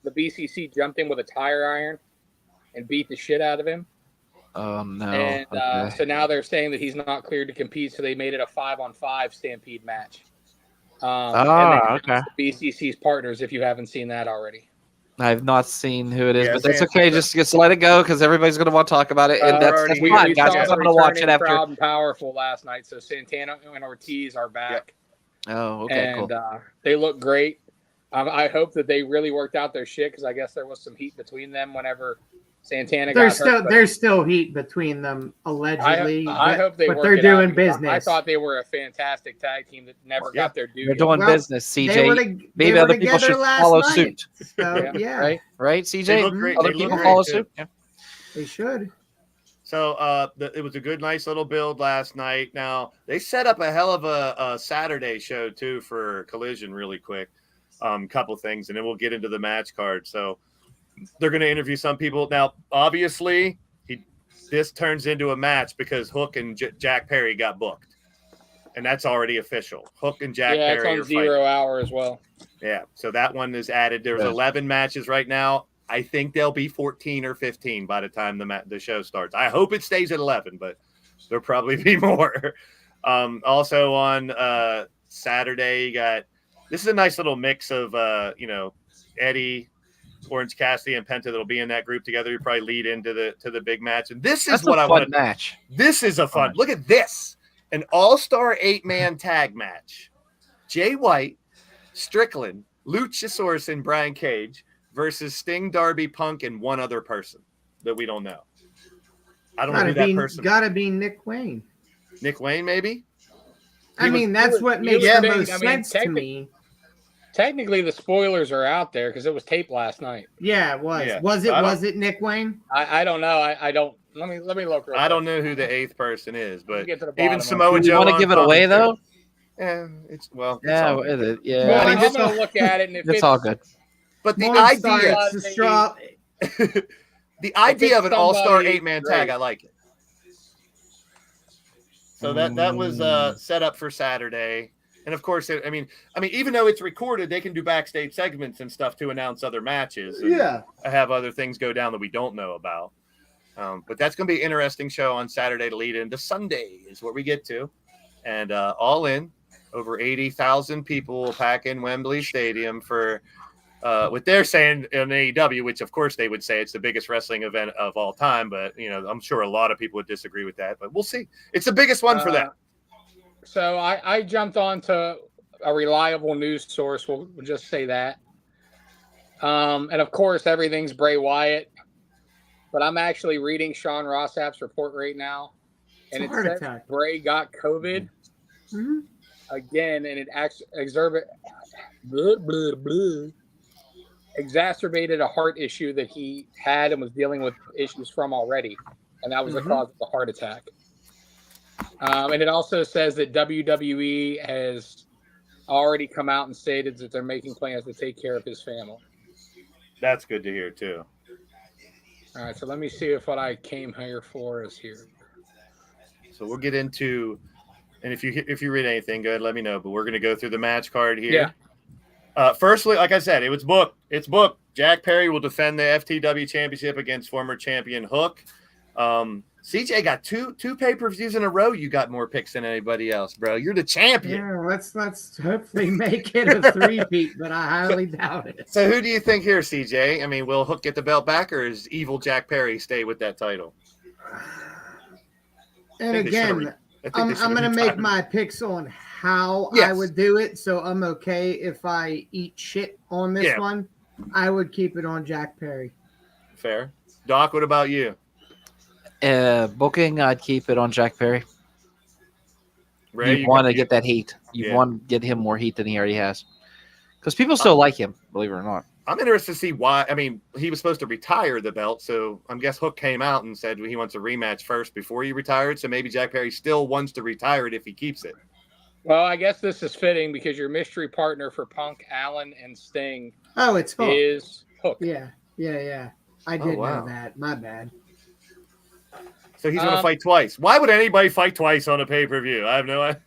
the BCC jumped in with a tire iron and beat the shit out of him. Oh no. And Okay. so now they're saying that he's not cleared to compete, so they made it a 5-on-5 Stampede match. And okay. BCC's partners, if you haven't seen that already. I've not seen who it is, Yeah, but that's Santana. okay. Just let it go because everybody's gonna want to talk about it, and We're that's already- fine, We guys. saw 'Cause the I'm gonna watch it returning after. Proud and Powerful last night, so Santana and Ortiz are back. Oh, okay, And cool. they look great. I hope that they really worked out their shit because I guess there was some heat between them whenever Santana got hurt. but There's still heat between them allegedly. I hope they but work they're it out doing because business. I thought they were a fantastic tag team that never Yeah. got their due. They're yet. doing Well, business, they CJ. were Maybe were other people together should last follow night. suit. So, Yeah. yeah, Right, They CJ. look great. Other They look people great, follow too. suit. Yeah. they should. So it was a good, nice little build last night. Now they set up a hell of a Saturday show too for Collision, really quick. Couple things, and then we'll get into the match card. So they're going to interview some people. Now, obviously, this turns into a match because Hook and Jack Perry got booked, and that's already official. Hook and Jack Yeah, it's Perry on are 0 fighting. hour as well. Yeah, so that one is added. There's Good. 11 matches right now. I think there'll be 14 or 15 by the time the show starts. I hope it stays at 11, but there'll probably be more. Also on Saturday, you got this is a nice little mix of Eddie, Orange Cassidy, and Penta that'll be in that group together. You probably lead into the big match, and this is That's what a I fun want. match. This is a fun. Look at this, an all-star 8-man tag match. Jay White, Strickland, Luchasaurus, and Brian Cage versus Sting, Darby, Punk, and one other person that we don't know. I don't know who that person is. Gotta be Nick Wayne. Nick Wayne, maybe? I mean, that's what makes yeah, the I mean, most sense to me. Technically, the spoilers are out there because it was taped last night. Yeah, it was. Yeah. Was it Nick Wayne? I don't know. I don't. Let me look. Real I don't quick. know who the 8th person is, but Get to the bottom even of it. Samoa Do you Joe. want to on give it away commentary. though? Yeah, it's well. it's Yeah, all good. is it? Yeah. Well, I'm it's going to look at it, and if It's all good. But the Monster, idea, it's the straw. the idea of an all-star somebody 8-man great. tag, I like it. So that was set up for Saturday, and of course, I mean, even though it's recorded, they can do backstage segments and stuff to announce other matches. And Yeah. have other things go down that we don't know about. But that's going to be an interesting show on Saturday to lead into Sunday is what we get to, and all in over 80,000 people will pack in Wembley Stadium for what they're saying in AEW, which of course they would say it's the biggest wrestling event of all time, but I'm sure a lot of people would disagree with that, but we'll see. It's the biggest one for them. So I jumped onto a reliable news source. We'll just say that. And of course, everything's Bray Wyatt, but I'm actually reading Sean Rossap's report right now, and it says Bray got COVID again, and it exacerbated a heart issue that he had and was dealing with issues from already, and that was the cause of the heart attack. And it also says that WWE has already come out and stated that they're making plans to take care of his family. That's good to hear too. All right, so let me see if what I came here for is here. So we'll get into, and if you read anything, go ahead, let me know. But we're going to go through the match card here. Yeah. Firstly, like I said, it's booked. It's booked. Jack Perry will defend the FTW Championship against former champion Hook. CJ got two pay-per-views in a row. You got more picks than anybody else, bro. You're the champion. Yeah, let's hopefully make it a three-peat, but I highly doubt it. So who do you think here, CJ? I mean, will Hook get the belt back, or is evil Jack Perry stay with that title? And again, I'm going to make my picks on how I would do it, so I'm okay if I eat shit on this one. I would keep it on Jack Perry. Fair. Doc, what about you? Booking, I'd keep it on Jack Perry. Ray, you want to get that heat. You want to get him more heat than he already has. Because people still like him, believe it or not. I'm interested to see why. I mean, he was supposed to retire the belt, so I guess Hook came out and said he wants a rematch first before he retired. So maybe Jack Perry still wants to retire it if he keeps it. Well, I guess this is fitting because your mystery partner for Punk, Allen, and Sting it's Hook. Is Hook. Yeah. I did know that. My bad. So he's going to fight twice. Why would anybody fight twice on a pay-per-view? I have no idea.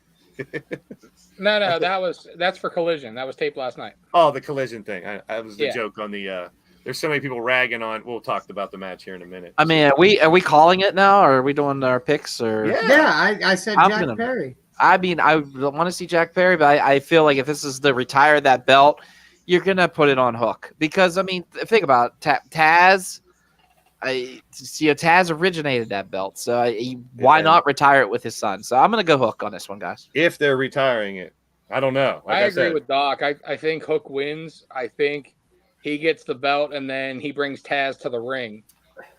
No, that's for Collision. That was taped last night. Oh, the Collision thing. That was the joke on the there's so many people ragging on. We'll talk about the match here in a minute. I mean, are we calling it now, or are we doing our picks? Or I said Jack Perry. I mean, I want to see Jack Perry, but I feel like if this is the retire that belt, you're gonna put it on Hook because I mean, think about it. Taz. Taz originated that belt, so why not retire it with his son? So I'm going to go Hook on this one, guys. If they're retiring it, I don't know. I agree with Doc. I think Hook wins. I think he gets the belt, and then he brings Taz to the ring,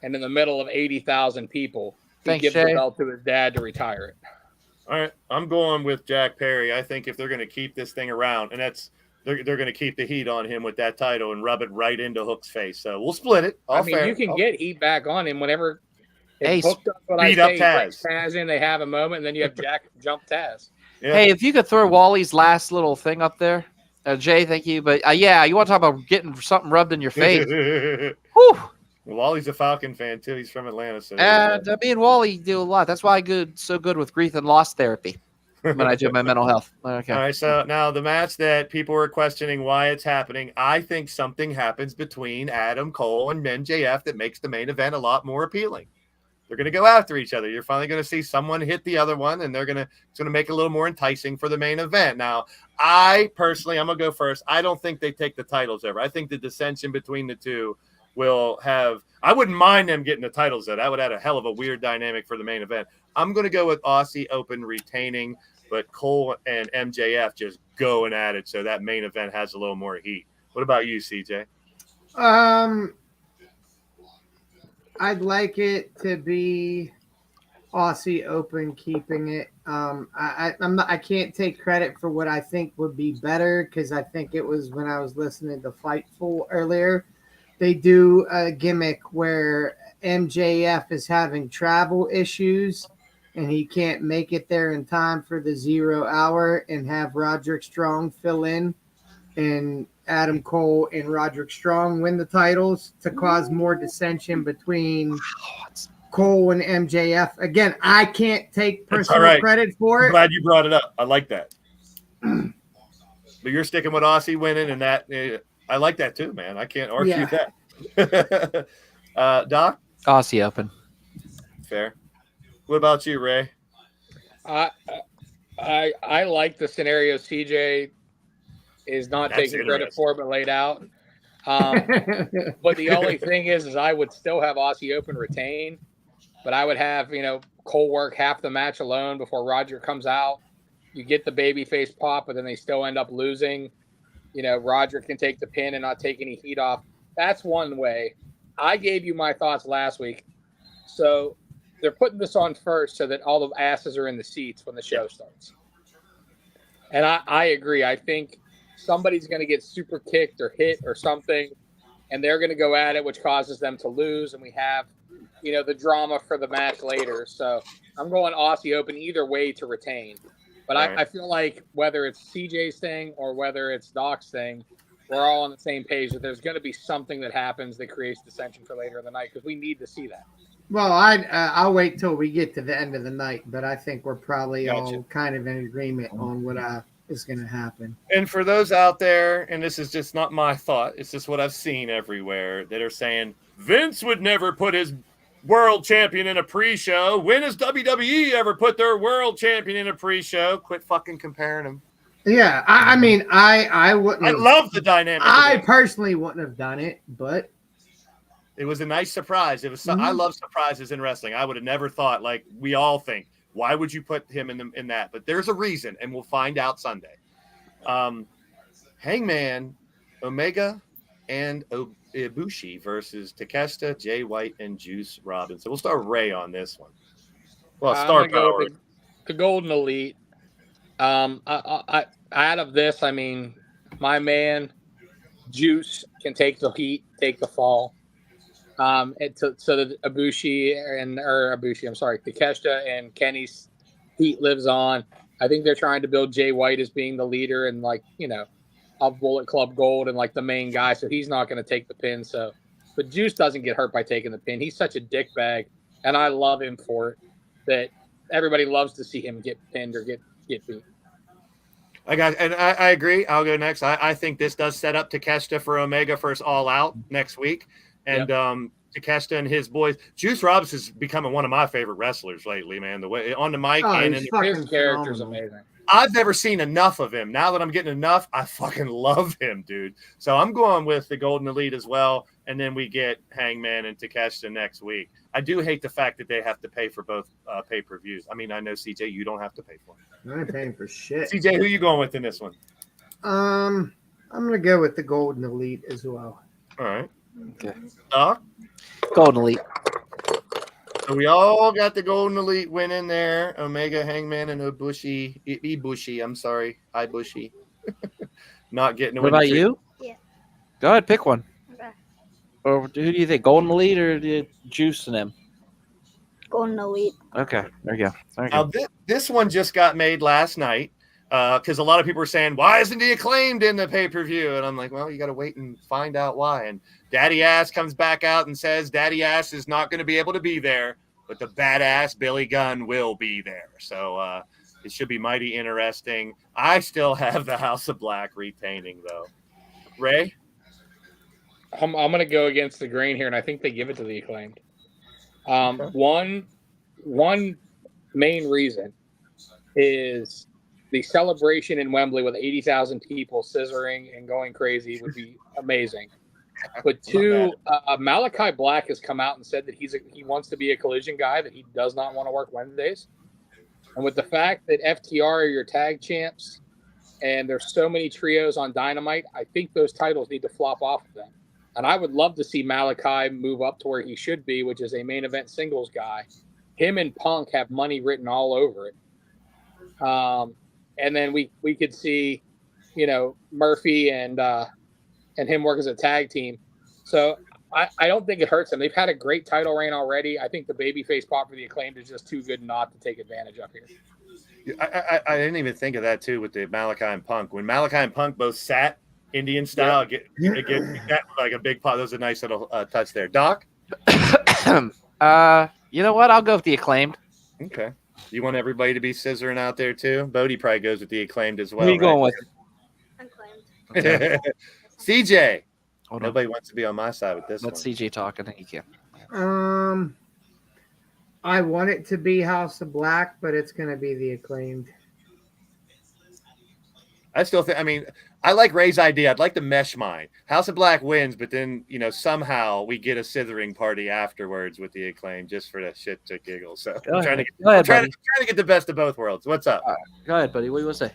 and in the middle of 80,000 people, he gives the belt to his dad to retire it. All right, I'm going with Jack Perry. I think if they're going to keep this thing around, and they're going to keep the heat on him with that title and rub it right into Hook's face. So we'll split it. You can get heat back on him whenever Hook does what beat up Taz. Taz in, they have a moment, and then you have Jack jump Taz. Yeah. Hey, if you could throw Wally's last little thing up there. Jay, thank you. But you want to talk about getting something rubbed in your face. Whew. Wally's a Falcon fan, too. He's from Atlanta. So me and Wally do a lot. That's why I'm so good with grief and loss therapy. When I do my mental health. Okay. All right, so now the match that people were questioning why it's happening, I think something happens between Adam Cole and MJF that makes the main event a lot more appealing. They're going to go after each other. You're finally going to see someone hit the other one, and it's going to make it a little more enticing for the main event. Now, I'm going to go first. I don't think they take the titles ever. I think the dissension between the two will have – I wouldn't mind them getting the titles, though. That would add a hell of a weird dynamic for the main event. I'm going to go with Aussie Open retaining – but Cole and MJF just going at it, so that main event has a little more heat. What about you, CJ? I'd like it to be Aussie Open keeping it. I can't take credit for what I think would be better because I think it was when I was listening to Fightful earlier. They do a gimmick where MJF is having travel issues and he can't make it there in time for the 0 hour and have Roderick Strong fill in and Adam Cole and Roderick Strong win the titles to cause more dissension between Cole and MJF. Again, I can't take personal credit for it. I'm glad you brought it up. I like that. But you're sticking with Aussie winning, and that I like that too, man. I can't argue that. Doc? Aussie Open. Fair. What about you, Ray? I like the scenario CJ is not taking credit for, but laid out. But the only thing is I would still have Aussie Open retain, but I would have, Cole work half the match alone before Roger comes out. You get the babyface pop, but then they still end up losing. Roger can take the pin and not take any heat off. That's one way. I gave you my thoughts last week. So they're putting this on first so that all the asses are in the seats when the show starts. And I agree. I think somebody's going to get super kicked or hit or something, and they're going to go at it, which causes them to lose. And we have, the drama for the match later. So I'm going Aussie Open either way to retain. But I feel like whether it's CJ's thing or whether it's Doc's thing, we're all on the same page that there's going to be something that happens that creates dissension for later in the night because we need to see that. Well, I'll wait till we get to the end of the night, but I think we're probably all kind of in agreement on what is going to happen. And for those out there, and this is just not my thought, it's just what I've seen everywhere that are saying Vince would never put his world champion in a pre-show. When has WWE ever put their world champion in a pre-show? Quit fucking comparing them. Yeah, I mean, I wouldn't. I love the dynamic. I personally wouldn't have done it, but it was a nice surprise. It was. I love surprises in wrestling. I would have never thought, like we all think, why would you put him in that? But there's a reason, and we'll find out Sunday. Hangman, Omega, and Ibushi versus Tequesta, Jay White, and Juice Robinson. We'll start Ray on this one. Well, Star Power. The Golden Elite. I out of this, I mean, my man Juice can take the heat, take the fall. So that Tequesta and Kenny's heat lives on. I think they're trying to build Jay White as being the leader and of Bullet Club Gold and the main guy, so he's not going to take the pin. But Juice doesn't get hurt by taking the pin. He's such a dickbag, and I love him for it. That everybody loves to see him get pinned or get beat. I agree. I'll go next. I think this does set up Tequesta for Omega first All Out next week. And Tequesta and his boys. Juice Robinson's becoming one of my favorite wrestlers lately, man. The way on the mic and in his character's amazing. I've never seen enough of him. Now that I'm getting enough, I fucking love him, dude. So I'm going with the Golden Elite as well. And then we get Hangman and Tequesta next week. I do hate the fact that they have to pay for both pay-per-views. I mean, I know, CJ, you don't have to pay for it. I ain't paying for shit. CJ, who you going with in this one? I'm going to go with the Golden Elite as well. All right. Okay. Doc? Golden Elite. So we all got the Golden Elite winning there. Omega, Hangman, and Ibushi. I'm sorry. Ibushi. Not getting What about you? Yeah. Go ahead, pick one. Okay. Or who do you think? Golden Elite or the Juice and them? Golden Elite. Okay. There you go. Now, this one just got made last night because a lot of people were saying, why isn't he Acclaimed in the pay-per-view? And I'm like, well, you got to wait and find out why. And Daddy Ass comes back out and says Daddy Ass is not going to be able to be there, but the badass Billy Gunn will be there. So it should be mighty interesting. I still have the House of Black retaining, though. Ray? I'm going to go against the grain here, and I think they give it to the Acclaimed. Okay. One main reason is the celebration in Wembley with 80,000 people scissoring and going crazy would be amazing. But two, Malachi Black has come out and said that he wants to be a Collision guy, that he does not want to work Wednesdays. And with the fact that FTR are your tag champs and there's so many trios on Dynamite, I think those titles need to flop off of them. And I would love to see Malachi move up to where he should be, which is a main event singles guy. Him and Punk have money written all over it. And then we could see, Murphy and him work as a tag team. So I don't think it hurts them. They've had a great title reign already. I think the babyface pop for the Acclaimed is just too good not to take advantage of here. I didn't even think of that, too, with the Malachi and Punk. When Malachi and Punk both sat Indian style, it gets like a big pop. That was a nice little touch there. Doc? You know what? I'll go with the Acclaimed. Okay. You want everybody to be scissoring out there, too? Bodie probably goes with the Acclaimed as well. Who are you going with? Acclaimed. CJ. Hold Nobody on. wants to be on my side with this Let one. CJ talk. I think he can. I want it to be House of Black, but it's going to be the Acclaimed. I still think. I mean, I like Ray's idea. I'd like to mesh mine. House of Black wins, but then somehow we get a scissoring party afterwards with the Acclaim just for the shit to giggle. So I'm trying to get the best of both worlds. What's up? Go ahead, buddy. What do you want to say?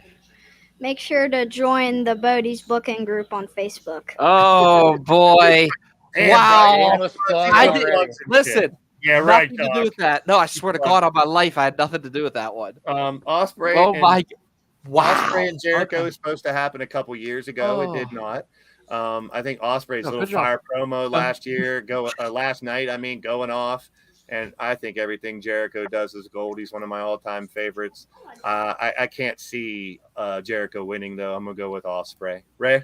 Make sure to join the Bodie's booking group on Facebook. Oh boy! Damn, Wow! Brian, I did listen. Yeah, right. Nothing to do with that. No, I swear to God, on my life, I had nothing to do with that one. Ospreay. Oh my! Wow! Ospreay and Jericho was supposed to happen a couple years ago. It did not. I think Ospreay's little fire promo last night. Going off, and I think everything Jericho does is gold. He's one of my all-time favorites. I can't see Jericho winning though. I'm gonna go with Ospreay. Ray.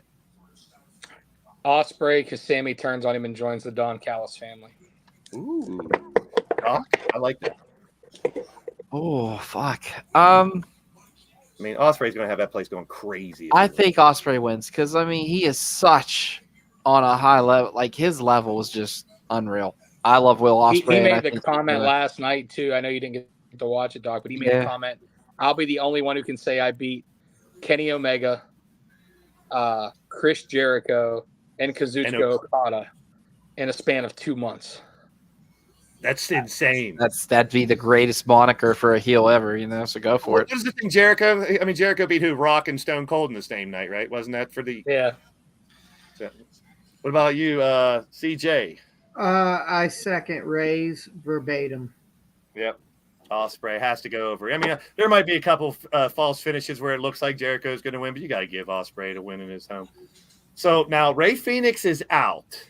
Ospreay, because Sammy turns on him and joins the Don Callis family. Ooh, Doc, I like that. Oh fuck. I mean, Ospreay's going to have that place going crazy. I think Ospreay wins because he is such on a high level. Like his level is just unreal. I love Will Ospreay. He made the comment last night too. I know you didn't get to watch it, Doc, but he made a comment. I'll be the only one who can say I beat Kenny Omega, Chris Jericho, and Kazuchika Okada in a span of 2 months. That's insane. That'd be the greatest moniker for a heel ever, So go for it. What was the thing, Jericho? Jericho beat who? Rock and Stone Cold in the same night, right? Wasn't that for the? Yeah. So, what about you, CJ? I second Ray's verbatim. Yep. Ospreay has to go over. There might be a couple false finishes where it looks like Jericho's going to win, but you got to give Ospreay to win in his home. So now Rey Fenix is out.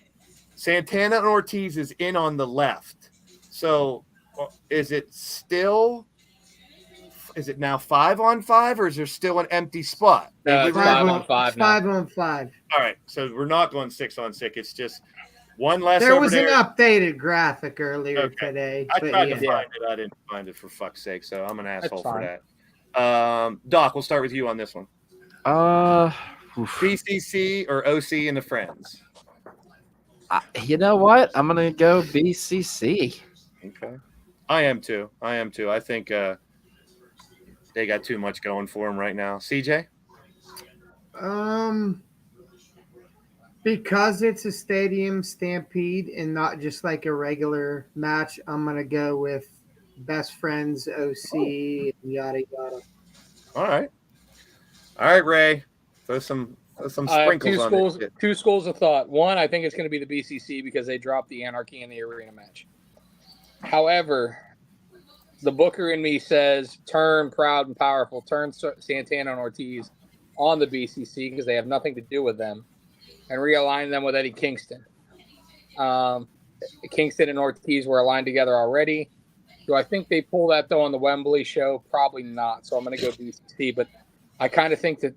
Santana and Ortiz is in on the left. So is it now 5-on-5 or is there still an empty spot? No, 5-on-5 now. 5-on-5. All right. So we're not going 6-on-6. It's just one less. There was an updated graphic earlier today. I tried to find it. I didn't find it, for fuck's sake. So I'm an asshole for that. Doc, we'll start with you on this one. BCC or OC and the Friends? You know what? I'm going to go BCC. Okay. I am too. I think they got too much going for them right now. CJ? Because it's a stadium stampede and not just like a regular match, I'm going to go with Best Friends, OC, and yada, yada. All right, Ray. Throw some sprinkles on it. Two schools of thought. One, I think it's going to be the BCC because they dropped the Anarchy in the arena match. However, the booker in me says turn Proud and Powerful, turn Santana and Ortiz on the BCC because they have nothing to do with them, and realign them with Eddie Kingston. Kingston and Ortiz were aligned together already. Do I think they pull that, though, on the Wembley show? Probably not. So I'm going to go BCC. But I kind of think that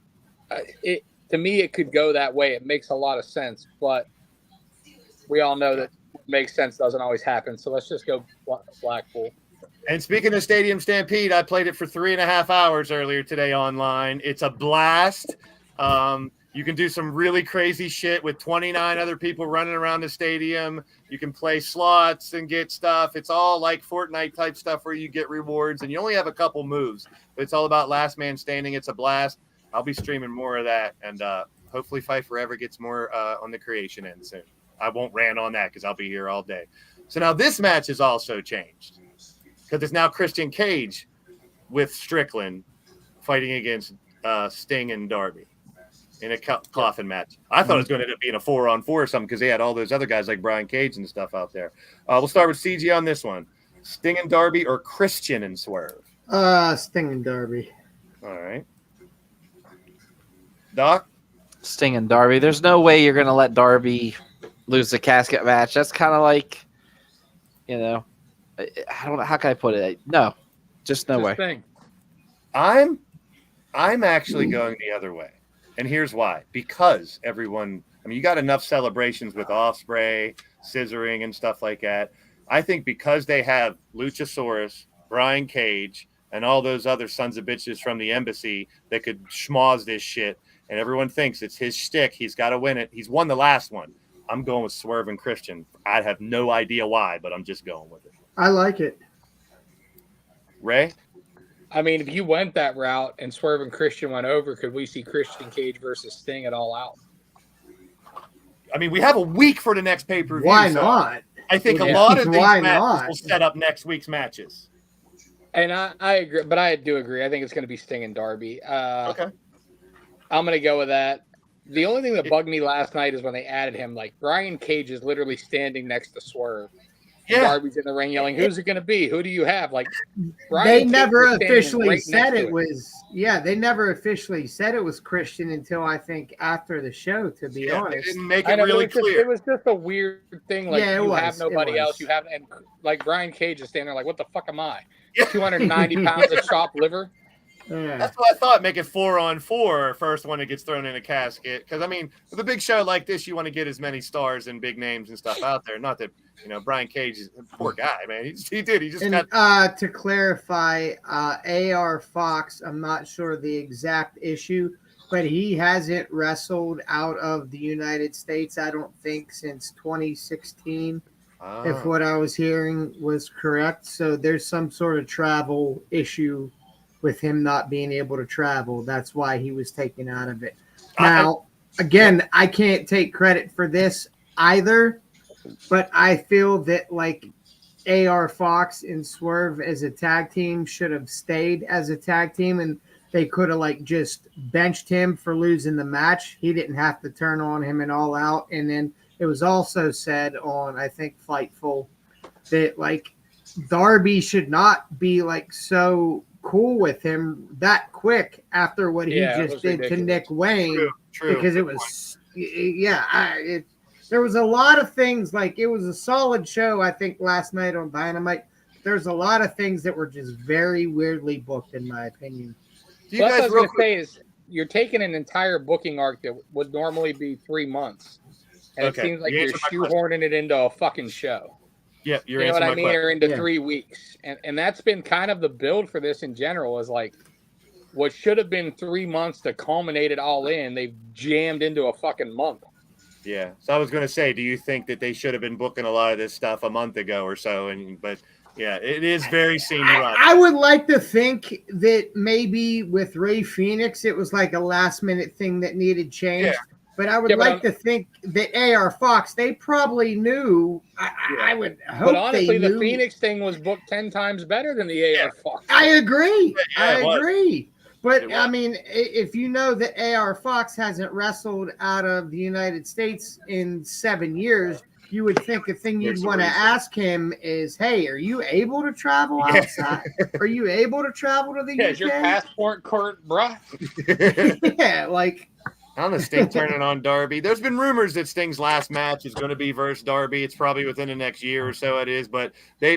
to me, it could go that way. It makes a lot of sense. But we all know that what makes sense doesn't always happen. So let's just go Blackpool. And speaking of Stadium Stampede, I played it for 3.5 hours earlier today online. It's a blast. You can do some really crazy shit with 29 other people running around the stadium. You can play slots and get stuff. It's all like Fortnite type stuff where you get rewards and you only have a couple moves. But it's all about last man standing. It's a blast. I'll be streaming more of that. And hopefully Fight Forever gets more on the creation end soon. I won't rant on that because I'll be here all day. So now this match has also changed because it's now Christian Cage with Strickland fighting against Sting and Darby in a coffin match. I thought it was going to end up being a 4-on-4 or something because they had all those other guys like Brian Cage and stuff out there. We'll start with CG on this one. Sting and Darby or Christian and Swerve? Sting and Darby. All right. Doc? Sting and Darby. There's no way you're going to let Darby lose the casket match. That's kind of like, I don't know. How can I put it? No, just no way. Thing. I'm actually going the other way. And here's why. Because everyone, you got enough celebrations with Ospreay, scissoring, and stuff like that. I think because they have Luchasaurus, Brian Cage, and all those other sons of bitches from the embassy that could schmoz this shit, and everyone thinks it's his shtick, he's got to win it. He's won the last one. I'm going with Swerve and Christian. I have no idea why, but I'm just going with it. I like it. Ray? I mean, if you went that route and Swerve and Christian went over, could we see Christian Cage versus Sting at All Out? I mean, we have a week for the next pay-per-view. Why so not? I think a Yeah. lot of these Why matches not? will set up next week's matches. And I agree, but I do agree. I think it's going to be Sting and Darby. Okay. I'm going to go with that. The only thing that bugged me last night is when they added him. Like, Brian Cage is literally standing next to Swerve. Yeah. Darby's in the ring yelling, "Who's it going to be? Who do you have?" Like, They Cage never was standing officially right said next to it was. Yeah, they never officially said it was Christian until I think after the show. To be They honest, didn't make I it know, but really it was just- clear. It was just a weird thing. Like, Yeah, it you was, have nobody it was. else. You have, and like Brian Cage is standing there like, "What the fuck am I? Yeah. 290 pounds of chopped liver." yeah. That's what I thought. Make it 4-on-4. First one that gets thrown in a casket. Because I mean, with a big show like this, you want to get as many stars and big names and stuff out there. Not that Brian Cage is a poor guy, man. He just And got. to clarify, AR Fox, I'm not sure the exact issue, but he hasn't wrestled out of the United States, I don't think, since 2016, if what I was hearing was correct. So there's some sort of travel issue with him not being able to travel. That's why he was taken out of it. Now, again, I can't take credit for this either, but I feel that like AR Fox and Swerve as a tag team should have stayed as a tag team, and they could have like just benched him for losing the match. He didn't have to turn on him and All Out. And then it was also said on, I think, Fightful that like Darby should not be like so cool with him that quick after what he Yeah, it just was did ridiculous. to Nick Wayne. True. Because it was, there was a lot of things, like it was a solid show, I think, last night on Dynamite. There's a lot of things that were just very weirdly booked, in my opinion. Do you Well, that's guys what I was real going to say is you're taking an entire booking arc that would normally be 3 months, and Okay, it seems like you you're answered my question. shoehorning it into a fucking show. Yeah, you're You know what answering I my mean? question. Or into Yeah. 3 weeks, and that's been kind of the build for this in general. Is like what should have been 3 months to culminate it all in. They've jammed into a fucking month. Yeah. So I was going to say, do you think that they should have been booking a lot of this stuff a month ago or so? But yeah, it is very senior. I would like to think that maybe with Ray Phoenix, it was like a last minute thing that needed changed. Yeah. But I would Yeah, but like to think that AR Fox, they probably knew. I would hope But honestly, they the knew. Phoenix thing was booked 10 times better than the AR Fox. I agree. Yeah, it was. I agree. But It was. I mean, if you know that AR Fox hasn't wrestled out of the United States in 7 years, you would think the thing you'd There's a want to reason. ask him is, "Hey, are you able to travel Yeah. outside? Are you able to travel to the Yeah, UK?" is your passport court, bruh? Yeah, like I don't know, Sting turning on Darby. There's been rumors that Sting's last match is going to be versus Darby. It's probably within the next year or so. It is, but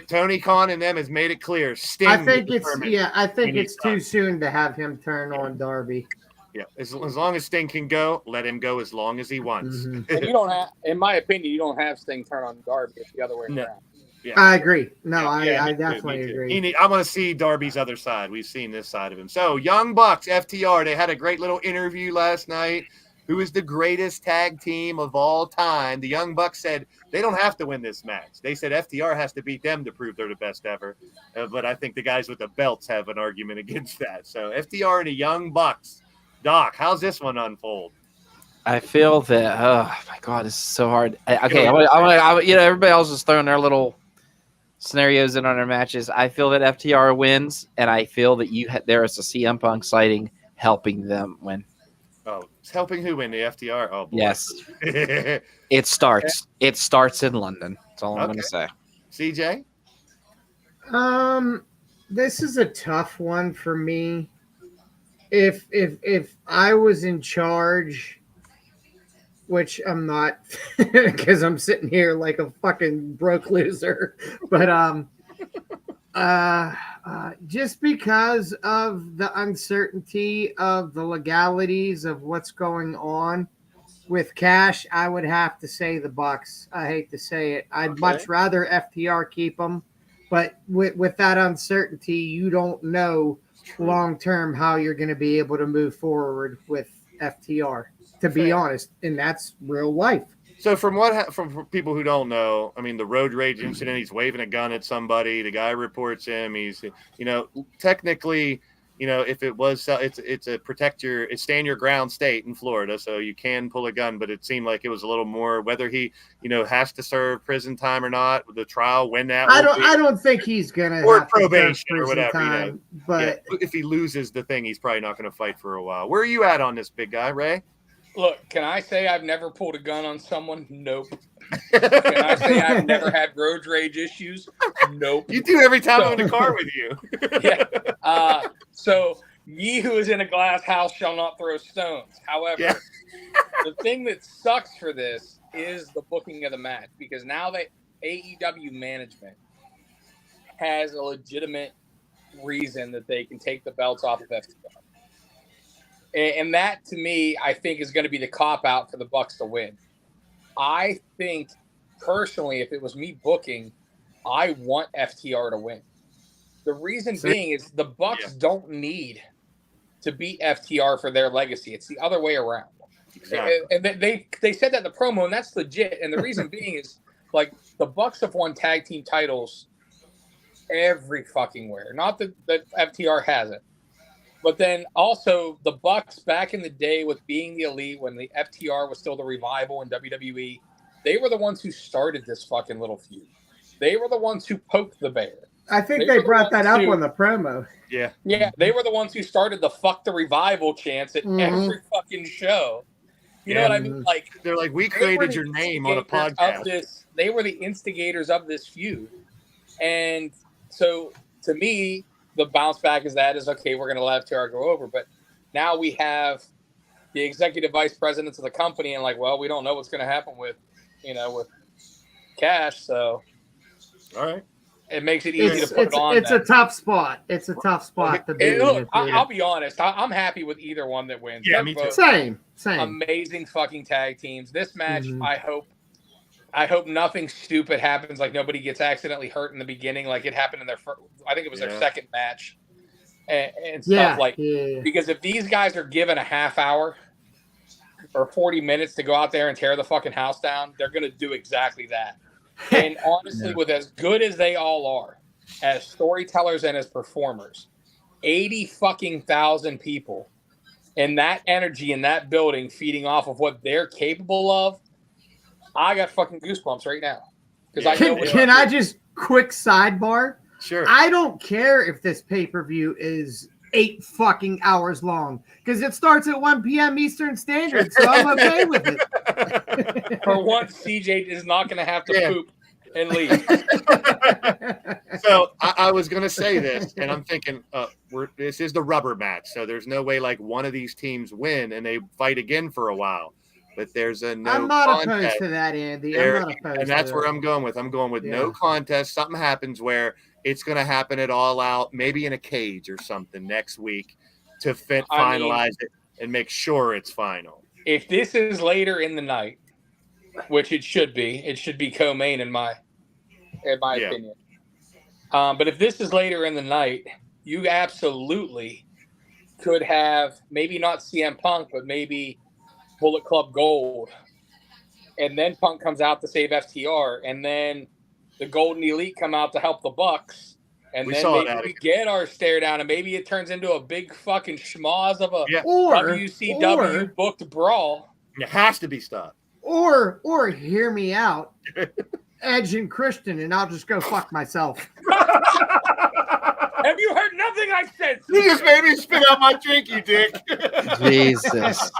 Tony Khan and them has made it clear. Sting. I think is it's determined. I think He it's needs too soon to have him turn on Darby. Yeah, as long as Sting can go, let him go as long as he wants. Mhm. And you don't have, in my opinion, you don't have Sting turn on Darby. It's the other way No. around. Yeah. I agree. No, Yeah, I me too, definitely me too. agree. I want to see Darby's other side. We've seen this side of him. So, Young Bucks, FTR, they had a great little interview last night. Who is the greatest tag team of all time? The Young Bucks said they don't have to win this match. They said FTR has to beat them to prove they're the best ever. But I think the guys with the belts have an argument against that. So, FTR and the Young Bucks. Doc, how's this one unfold? I feel that. Oh my god, this is so hard. Everybody else is throwing their little scenarios in on their matches. I feel that FTR wins, and I feel that there is a CM Punk sighting helping them win. Oh, it's helping who win the FTR? Oh, boy. Yes, CJ? it starts. It starts in London. That's all I'm going to say. This is a tough one for me. If I was in charge, which I'm not, because I'm sitting here like a fucking broke loser, but just because of the uncertainty of the legalities of what's going on with Cash, I would have to say the Bucks. I hate to say it. I'd much rather FTR keep them, but with that uncertainty, you don't know long term how you're going to be able to move forward with FTR, to be honest, and that's real life. So from people who don't know, I mean, the road rage incident, he's waving a gun at somebody. The guy reports him. He's, technically, if it was, it's a stay in your ground state in Florida. So you can pull a gun, but it seemed like it was a little more whether he, has to serve prison time or not. The trial, when that I don't think he's gonna or have probation to or whatever. time, but if he loses the thing, he's probably not going to fight for a while. Where are you at on this, big guy, Ray? Look, can I say I've never pulled a gun on someone? Nope. Can I say I've never had road rage issues? Nope. You do every time I'm in the car with you. Yeah. So, ye who is in a glass house shall not throw stones. However, the thing that sucks for this is the booking of the match, because now that AEW management has a legitimate reason that they can take the belts off of FTR. And that, to me, I think is going to be the cop-out for the Bucks to win. I think, personally, if it was me booking, I want FTR to win. The reason being is the Bucks don't need to beat FTR for their legacy. It's the other way around. Exactly. And they said that in the promo, and that's legit. And the reason being is, like, the Bucks have won tag team titles every fucking where. Not that FTR hasn't. But then also the Bucks back in the day with being the Elite, when the FTR was still the Revival in WWE, they were the ones who started this fucking little feud. They were the ones who poked the bear. I think they brought that up on the promo. Yeah. Yeah, they were the ones who started the "fuck the Revival" chants at every fucking show. You know what I mean? Like, they're like, we created your name on a podcast. They were the instigators of this feud. And so, to me, the bounce back is okay, we're going to let FTR go over. But now we have the executive vice presidents of the company and we don't know what's going to happen with Cash. So, all right. It makes it easy to put it on. It's a tough spot. It's a tough spot to be. Look, I'll be honest. I'm happy with either one that wins. Yeah, me too. Same. Amazing fucking tag teams. This match, I hope nothing stupid happens. Like nobody gets accidentally hurt in the beginning, like it happened in their first. I think it was their second match, and stuff because if these guys are given a half hour or 40 minutes to go out there and tear the fucking house down, they're gonna do exactly that. And honestly, with as good as they all are, as storytellers and as performers, 80,000 people, and that energy in that building feeding off of what they're capable of. I got fucking goosebumps right now. Can I just quick sidebar? Sure. I don't care if this pay-per-view is 8 fucking hours long because it starts at 1 p.m. Eastern Standard, so I'm okay with it. For once, CJ is not going to have to poop and leave. So I was going to say this, and I'm thinking this is the rubber match, so there's no way one of these teams win and they fight again for a while. But there's I'm not opposed to that, Andy. I'm not opposed. And that's where I'm going with. I'm going with no contest. Something happens where it's going to happen at All Out, maybe in a cage or something next week to finalize it and make sure it's final. If this is later in the night, which it should be co-main in my opinion. But if this is later in the night, you absolutely could have maybe not CM Punk, but maybe Bullet Club Gold, and then Punk comes out to save FTR, and then the Golden Elite come out to help the Bucks, and we get our stare down, and maybe it turns into a big fucking schmoz of a WCW booked brawl. It has to be stopped. Or hear me out, Edge and Christian, and I'll just go fuck myself. Have you heard nothing I've said? You just made me spit out my drink, you dick. Jesus.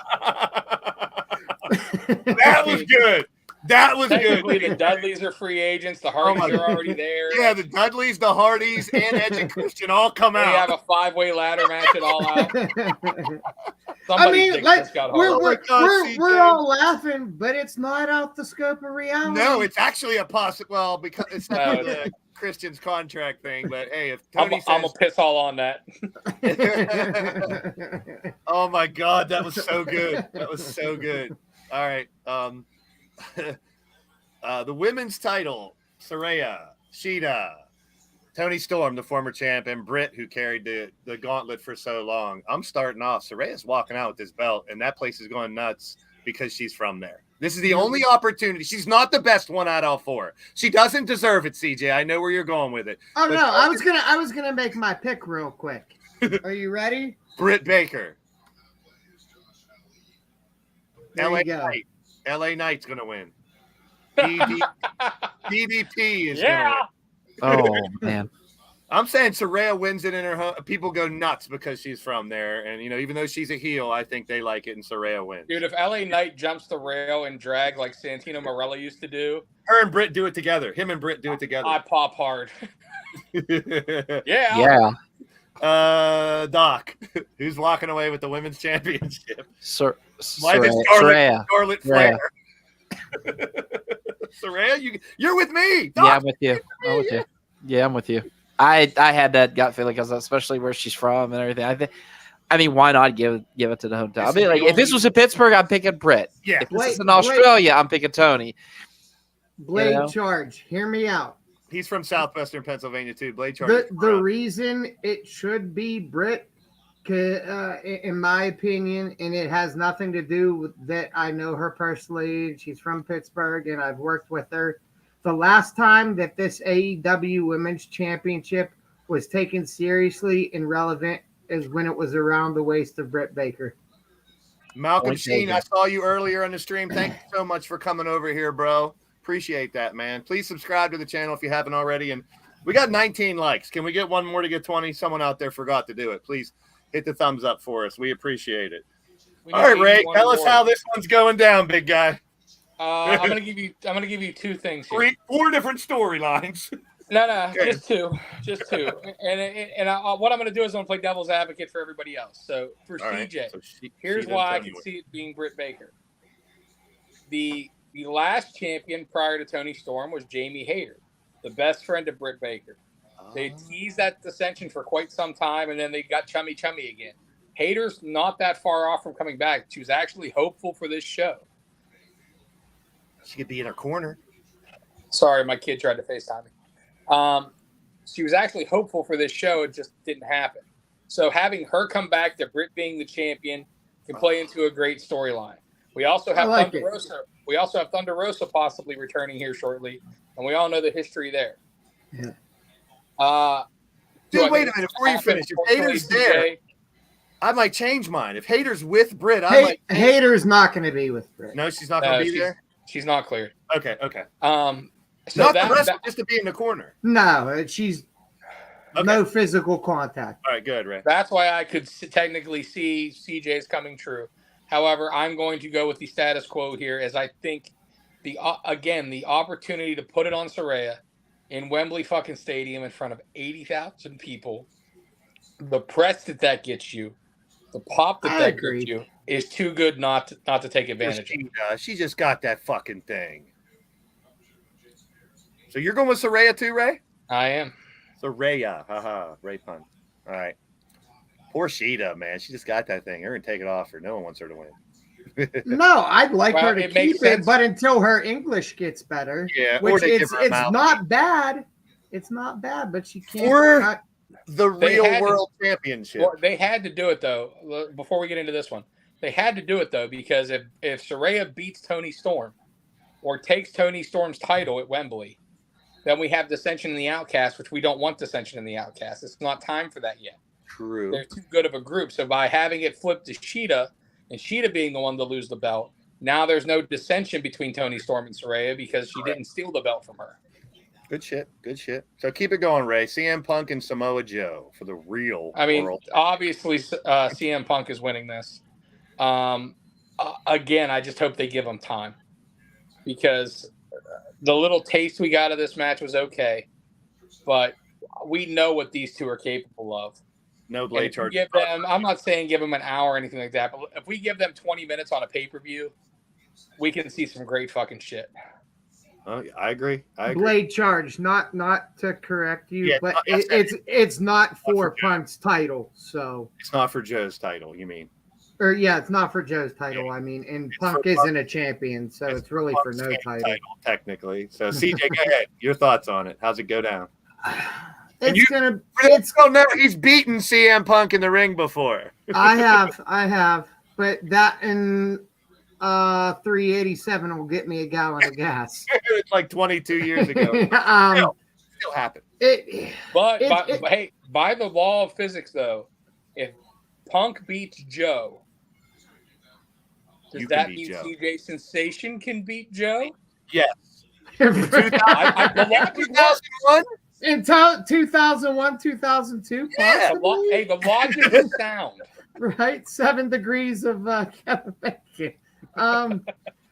That was good. That was good. The Dudleys are free agents. The Hardys are already there. Yeah, the Dudleys, the Hardys, and Edge and Christian all come out. We have a 5-way ladder match at All Out. We're all laughing, but it's not out the scope of reality. No, it's actually a possible. Well, because it's not the Christian's contract thing. But hey, if Tony says, I'm gonna piss all on that. Oh my God, that was so good. That was so good. All right. The women's title, Saraya, Shida, Tony Storm, the former champ, and Britt, who carried the gauntlet for so long. I'm starting off. Saraya's walking out with this belt, and that place is going nuts because she's from there. This is the only opportunity. She's not the best one out of 4. She doesn't deserve it, CJ. I know where you're going with it. Oh But no, I was gonna make my pick real quick. Are you ready? Britt Baker. There LA you go. Knight. LA Knight's gonna win. DDP is gonna win. Oh man. I'm saying Saraya wins it in her home. People go nuts because she's from there. And, even though she's a heel, I think they like it and Saraya wins. Dude, if LA Knight jumps the rail and drag like Santino Marella used to do. Her and Britt do it together. Him and Britt do it together. I pop hard. Yeah. Doc, who's walking away with the women's championship? Saraya. Scarlet Flair. Saraya, you're with me. Doc, Yeah, I'm with you. Yeah, I'm with you. I had that gut feeling because especially where she's from and everything. I mean, why not give it to the hometown? I mean, like if this was in Pittsburgh, I'm picking Britt. Yeah. If this is in Australia, I'm picking Tony. Blade Charge, hear me out. He's from southwestern Pennsylvania too. Blade Charge. The reason it should be Britt, in my opinion, and it has nothing to do with that. I know her personally. She's from Pittsburgh, and I've worked with her. The last time that this AEW Women's Championship was taken seriously and relevant is when it was around the waist of Britt Baker. Malcolm Sheen, I saw you earlier on the stream. Thank you so much for coming over here, bro. Appreciate that, man. Please subscribe to the channel if you haven't already. And we got 19 likes. Can we get one more to get 20? Someone out there forgot to do it. Please hit the thumbs up for us. We appreciate it. All right, Ray, tell us how this one's going down, big guy. I'm gonna give you 2 things here. 4 different storylines. No, okay. just two. And what I'm gonna do is I'm gonna play devil's advocate for everybody else. So for CJ, here's why I can see it being Britt Baker. The last champion prior to Toni Storm was Jamie Hayter, the best friend of Britt Baker. They teased that dissension for quite some time, and then they got chummy again. Hayter's not that far off from coming back. She was actually hopeful for this show. She could be in her corner. Sorry, my kid tried to FaceTime me. She was actually hopeful for this show. It just didn't happen. So having her come back to Britt being the champion can play into a great storyline. We also have Thunder Rosa. We also have Thunder Rosa possibly returning here shortly, and we all know the history there. Yeah. Dude, wait a minute before you finish. If Hayter's there, I might change mine. If Hayter's with Britt, Hayter's not going to be with Britt. No, she's not going to be there. She's not cleared. Okay. So not the rest, just to be in the corner. No, she's no physical contact. All right, good, Ray. That's why I could technically see CJ's coming true. However, I'm going to go with the status quo here, as I think the opportunity to put it on Saraya in Wembley fucking Stadium in front of 80,000 people, the press that gets you, the pop that gets you, is too good not to take advantage of. She just got that fucking thing. So you're going with Saraya too, Ray? I am. Saraya. Haha. Ray pun. All right. Poor Sheeta, man. She just got that thing. They're going to take it off her. No one wants her to win. No, I'd like her to keep it, but until her English gets better. Yeah, which it's not bad. It's not bad, but she can't. Or the real world championship. Well, they had to do it, though, before we get into this one. They had to do it, though, because if Saraya beats Toni Storm or takes Toni Storm's title at Wembley, then we have dissension in the Outcast, which we don't want dissension in the Outcast. It's not time for that yet. True. They're too good of a group. So by having it flipped to Sheeta, and Sheeta being the one to lose the belt, now there's no dissension between Toni Storm and Saraya because she didn't steal the belt from her. Good shit. So keep it going, Ray. CM Punk and Samoa Joe for the real world. Obviously, CM Punk is winning this. Again, I just hope they give him time because the little taste we got of this match was okay, but we know what these two are capable of. No blade charge. I'm not saying give them an hour or anything like that, but if we give them 20 minutes on a pay-per-view, we can see some great fucking shit. Oh, I agree. Blade charge, not to correct you, but it's not for Punk's title, so it's not for Joe's title. You mean? Or it's not for Joe's title. Yeah. I mean, and Punk isn't a champion, so it's really for no title technically. So CJ, go ahead. Your thoughts on it? How's it go down? He's beaten CM Punk in the ring before. I have, but that and 387 will get me a gallon of gas. It's like 22 years ago. Still happen. But hey, by the law of physics, though, if Punk beats Joe, does that mean Joe. CJ Sensation can beat Joe? Yes. In 2001? In 2001, 2002, Yeah. The logic is sound. Right? 7 degrees of Kevin Bacon.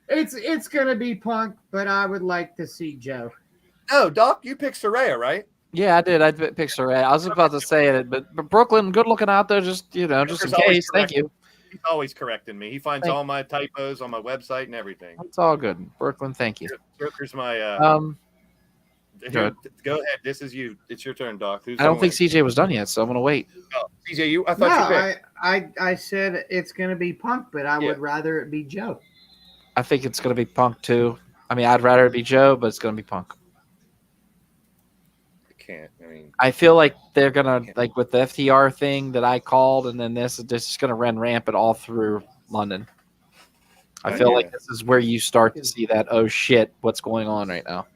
It's gonna be Punk, but I would like to see Joe. Oh, Doc, you picked Soraya, right? Yeah, I did. I picked Soraya. I was about to say it, but Brooklyn, good looking out there. Just just in case. Thank you. He's always correcting me. He finds all my typos on my website and everything. It's all good, Brooklyn. Thank you. Here's my. Go ahead. This is you. It's your turn, Doc. I don't think CJ was done yet, so I'm gonna wait. Oh, CJ, I thought you picked. I said it's gonna be Punk, but I would rather it be Joe. I think it's gonna be Punk too. I mean, I'd rather it be Joe, but it's gonna be Punk. I feel like they're gonna like with the FTR thing that I called, and then this is gonna run rampant all through London. I feel like this is where you start to see that. Oh shit, what's going on right now?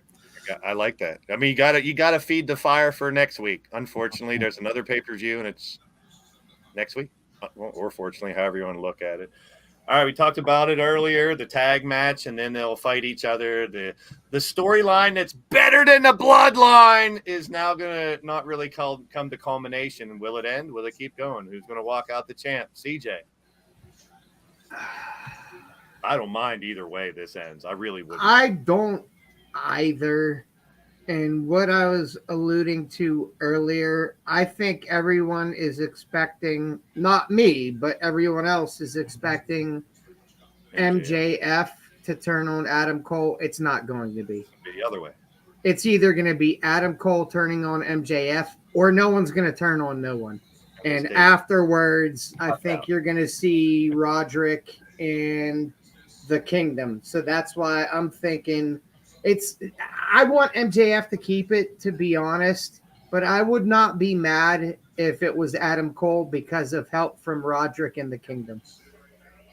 I like that. I mean, you gotta feed the fire for next week. Unfortunately, there's another pay-per-view, and it's next week, or fortunately, however you want to look at it. All right, we talked about it earlier, the tag match, and then they'll fight each other. The storyline that's better than the bloodline is now going to not really come to culmination. Will it end? Will it keep going? Who's going to walk out the champ? CJ. I don't mind either way this ends. I really wouldn't. I don't either. And what I was alluding to earlier, I think everyone is expecting, not me, but everyone else is expecting MJF to turn on Adam Cole. It's not going to be. The other way. It's either going to be Adam Cole turning on MJF or no one's going to turn on no one. And afterwards, I think you're going to see Roderick and the Kingdom. So that's why I'm thinking I want MJF to keep it, to be honest, but I would not be mad if it was Adam Cole because of help from Roderick and the Kingdom.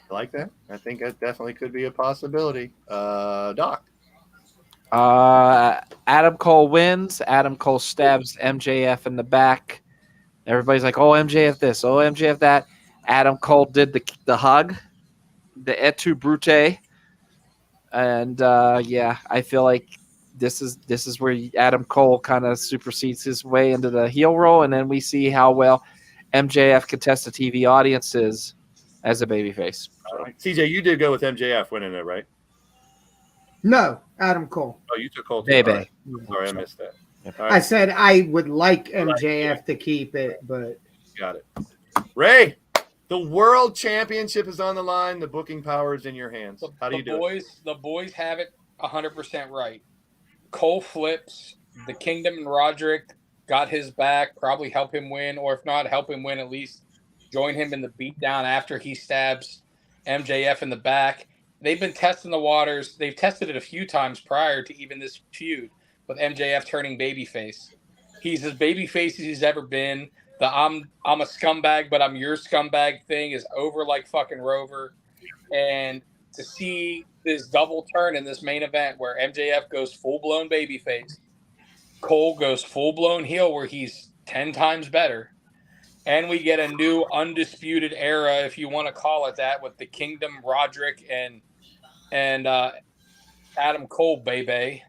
I like that. I think that definitely could be a possibility. Doc. Adam Cole wins. Adam Cole stabs MJF in the back. Everybody's like, oh, MJF this, oh, MJF that. Adam Cole did the hug, the et tu brute. And I feel like this is where Adam Cole kind of supersedes his way into the heel role, and then we see how well MJF can test the TV audiences as a babyface. So. Right. CJ, you did go with MJF winning it, right? No, Adam Cole. Oh, you took Cole. Baby. Right. Sorry, I missed that. Right. I said I would like MJF to keep it, but got it. Ray. The World Championship is on the line. The booking power is in your hands. How do you do it? The boys have it 100% right. Cole flips. The Kingdom and Roderick got his back. Probably help him win, or if not, help him win, at least join him in the beatdown after he stabs MJF in the back. They've been testing the waters. They've tested it a few times prior to even this feud with MJF turning babyface. He's as babyface as he's ever been. The I'm a scumbag, but I'm your scumbag thing is over like fucking Rover. And to see this double turn in this main event where MJF goes full-blown babyface, Cole goes full-blown heel where he's 10 times better, and we get a new undisputed era, if you want to call it that, with the Kingdom, Roderick, and Adam Cole, baby,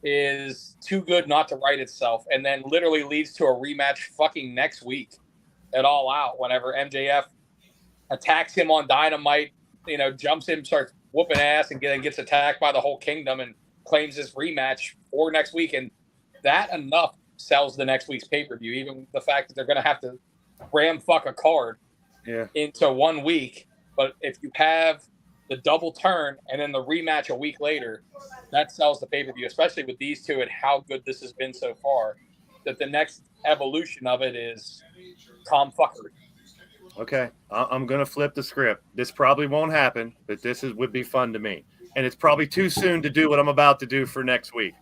is too good not to write itself, and then literally leads to a rematch fucking next week at All Out whenever MJF attacks him on Dynamite, jumps him, starts whooping ass, and then gets attacked by the whole Kingdom and claims this rematch for next week. And that enough sells the next week's pay-per-view, even the fact that they're going to have to ram fuck a card into 1 week. But if you have the double turn and then the rematch a week later, that sells the pay-per-view, especially with these two and how good this has been so far, that the next evolution of it is Tom fuckery. Okay, I'm going to flip the script. This probably won't happen, but would be fun to me. And it's probably too soon to do what I'm about to do for next week.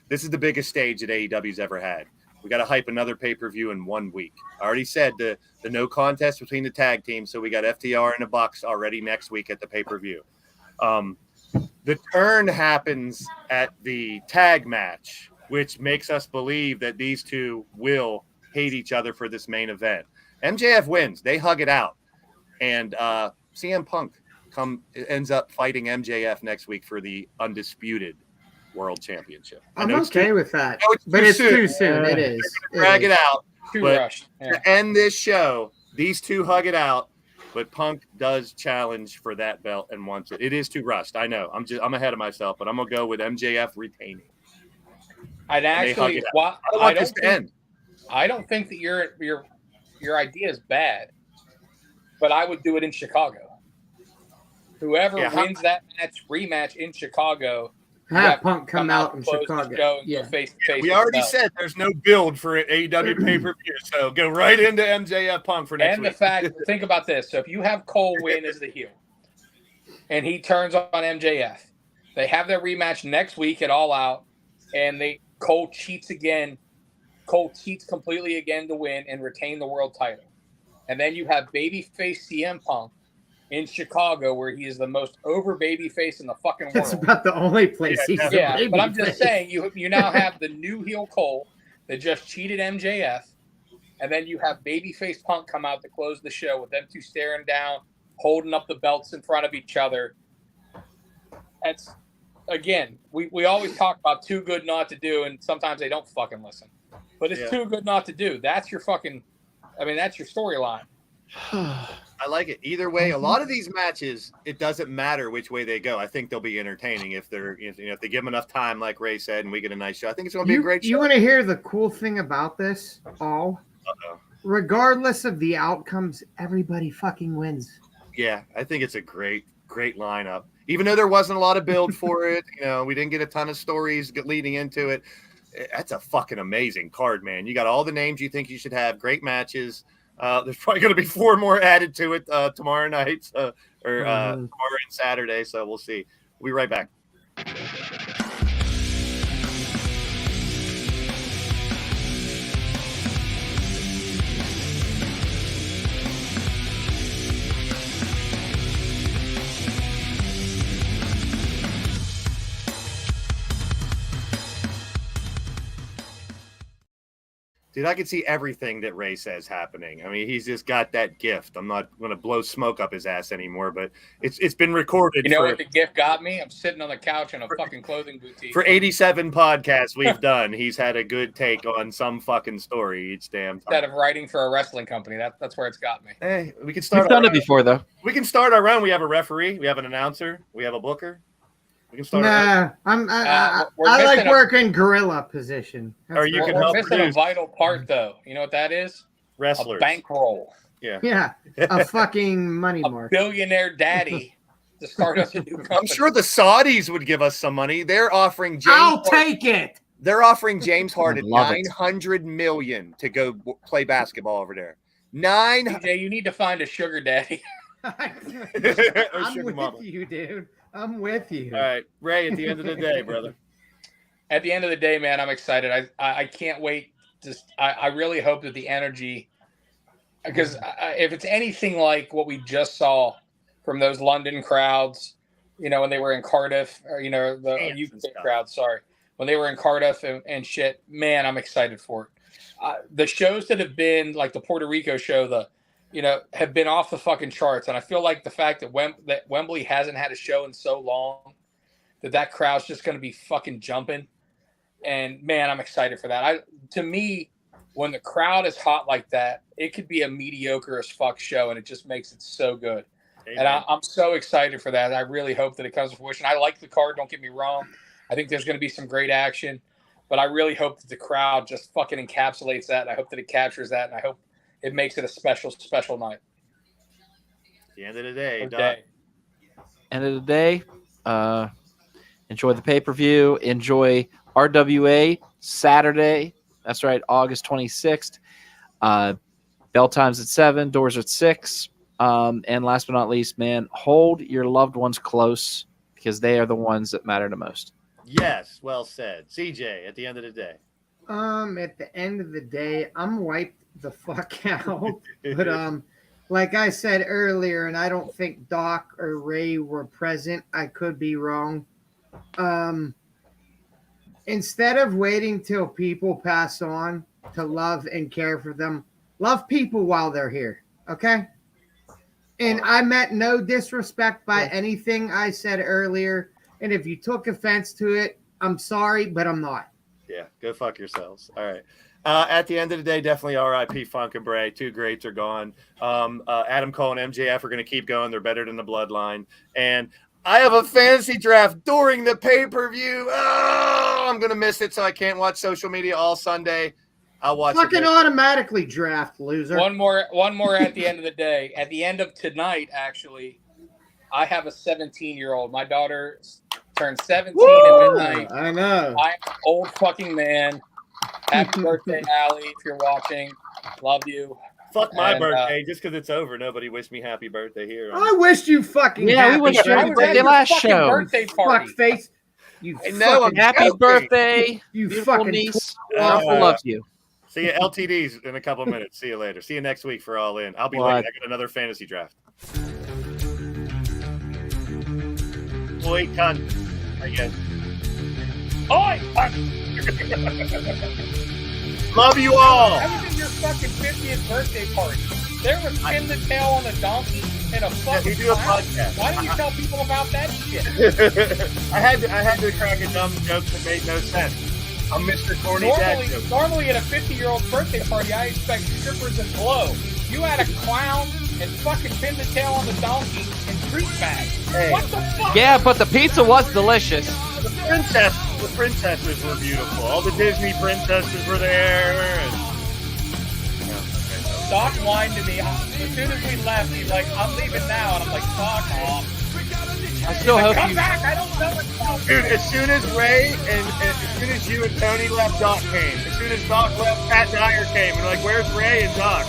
This is the biggest stage that AEW's ever had. We got to hype another pay-per-view in 1 week. I already said the no contest between the tag teams, so we got FTR and the Bucks already next week at the pay-per-view. The turn happens at the tag match, which makes us believe that these two will hate each other for this main event. MJF wins. They hug it out. And CM Punk ends up fighting MJF next week for the undisputed World Championship. I'm okay with that. But it's too soon. It is. Drag it out. Too But rushed. Yeah. to end this show, these two hug it out. But Punk does challenge for that belt and wants it. It is too rushed. I know. I'm ahead of myself, but I'm gonna go with MJF retaining. I'd actually. I don't want this to end. I don't think that your idea is bad, but I would do it in Chicago. Whoever wins that rematch in Chicago. Have Punk come out in Chicago. We already said there's no build for an AEW pay-per-view, so go right into MJF Punk for next week. And the fact, think about this. So if you have Cole win as the heel, and he turns on MJF, they have their rematch next week at All Out, and Cole cheats again. Cole cheats completely again to win and retain the world title. And then you have babyface CM Punk in Chicago, where he is the most over babyface in the fucking world. That's about the only place he's a baby but I'm just face. saying, you now have the new heel Cole that just cheated MJF, and then you have babyface Punk come out to close the show with them two staring down, holding up the belts in front of each other. That's, again, we always talk about too good not to do, and sometimes they don't fucking listen. But it's too good not to do. That's your fucking, that's your storyline. I like it. Either way, a lot of these matches, it doesn't matter which way they go. I think they'll be entertaining if if they give them enough time, like Ray said, and we get a nice show. I think it's going to be a great show. You want to hear the cool thing about this? Regardless of the outcomes, everybody fucking wins. Yeah, I think it's a great lineup. Even though there wasn't a lot of build for it, we didn't get a ton of stories leading into it. That's a fucking amazing card, man. You got all the names you think you should have. Great matches. There's probably going to be 4 more added to it tomorrow night or tomorrow and Saturday. So we'll see. We'll be right back. Dude, I can see everything that Ray says happening. I mean, he's just got that gift. I'm not going to blow smoke up his ass anymore, but it's been recorded. You know what the gift got me? I'm sitting on the couch in a fucking clothing boutique. For 87 podcasts we've done, he's had a good take on some fucking story each damn time. Instead of writing for a wrestling company, that's where it's got me. Hey, we can start. We've done it before, though. We can start our round. We have a referee. We have an announcer. We have a booker. We can start. Nah, I like working gorilla position. Or you can we're help missing produce. a vital part, though. You know what that is? Wrestlers. A bankroll. Yeah, a fucking money mark. Billionaire daddy to start us a new company. I'm sure the Saudis would give us some money. They're offering James. I'll take it. They're offering James Harden love it. $900 million to go play basketball over there. DJ, you need to find a sugar daddy. I'm with you, dude. I'm with you. All right, Ray, at the end of the day, brother. At the end of the day, man, I'm excited. I can't wait. I really hope that the energy, because if it's anything like what we just saw from those London crowds, when they were in Cardiff, or, the UK crowd, when they were in Cardiff and shit, man, I'm excited for it. The shows that have been, like the Puerto Rico show, have been off the fucking charts. And I feel like the fact that Wembley hasn't had a show in so long, that crowd's just going to be fucking jumping. And man, I'm excited for that. To me, when the crowd is hot like that, it could be a mediocre as fuck show, and it just makes it so good. Amen. And I'm so excited for that. I really hope that it comes to fruition. I like the card, don't get me wrong. I think there's going to be some great action, but I really hope that the crowd just fucking encapsulates that. And I hope that it captures that, and I hope it makes it a special, special night. At the end of the day, End of the day, enjoy the pay-per-view. Enjoy RWA Saturday. That's right, August 26th. Bell time's at 7, doors at 6. And last but not least, man, hold your loved ones close because they are the ones that matter the most. Yes, well said. CJ, at the end of the day. At the end of the day, I'm wiped the fuck out. But like I said earlier, and I don't think Doc or Ray were present. I could be wrong. Instead of waiting till people pass on to love and care for them, love people while they're here. Okay? And I meant no disrespect by anything I said earlier. And if you took offense to it, I'm sorry, but I'm not. Yeah, go fuck yourselves. All right. At the end of the day, definitely R.I.P. Funk and Bray. Two greats are gone. Adam Cole and MJF are going to keep going. They're better than the Bloodline. And I have a fantasy draft during the pay-per-view. Oh, I'm going to miss it, so I can't watch social media all Sunday. I'll watch Fucking it. automatically draft, loser. One more at the end of the day. At the end of tonight, actually, I have a 17-year-old. My daughter turned 17 at midnight. I know. I'm an old fucking man. Happy birthday, Allie, if you're watching. Love you. Fuck my birthday. Just because it's over, nobody wished me happy birthday here. I wished you fucking Yeah, we wished you happy birthday last show. Birthday party. Fuck face. You know, fucking Happy birthday, you beautiful fucking niece. twat. Loves you. See you LTDs in a couple of minutes. See you later. See you next week for All In. I'll be late. I got another fantasy draft. Boy, cunt. I guess. Oi! Love you all. I was in your fucking 50th birthday party. There was Pin the Tail on a donkey and a fucking we do a clown. podcast. Why don't you tell people about that shit? I had to crack a dumb joke that made no sense. I'm Mr. Corny Dad joke. Normally at a 50-year-old birthday party, I expect strippers and blow. You had a clown and fucking Pin the Tail on the donkey and treat bags. Hey. What the fuck? Yeah, but the pizza was delicious. The princesses were beautiful. All the Disney princesses were there. Doc whined to me. As soon as we left, he's like, I'm leaving now. And I'm like, fuck off. I still hope Come you. back. I don't know what's Dude, as soon as Ray and as soon as you and Tony left, Doc came. As soon as Doc left, Pat Dyer came. And like, where's Ray and Doc?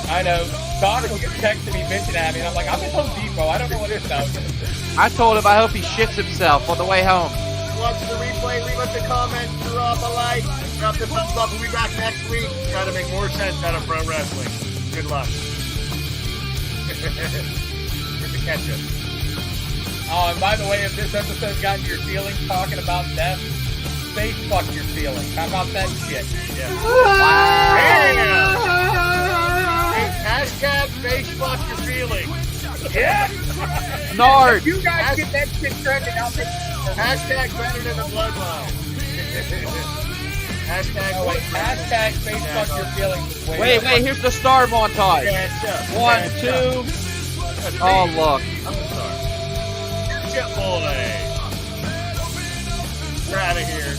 I know. Doc was texting me, bitching at me. And I'm like, I'm at Home Depot. I don't know what this stuff is. I told him I hope he shits himself on the way home. Watch the replay, leave us a comment, drop a like, drop the thumbs up. We'll be back next week. Try to make more sense out of pro wrestling. Good luck. Here's the ketchup. Oh, and by the way, if this episode's gotten your feelings talking about death, face fuck your feelings. How about that shit? Yeah. Wow. Hey, hashtag face fuck your feelings. Yeah. Nard. If you guys get that shit trending, I'll take Hashtag better than the bloodline. hashtag face fuck your feelings. Wait, wait, here's the star montage. Ketchup. 1, Ketchup. 2. Oh, look. I'm the star. Ketchup boy. We're out of here.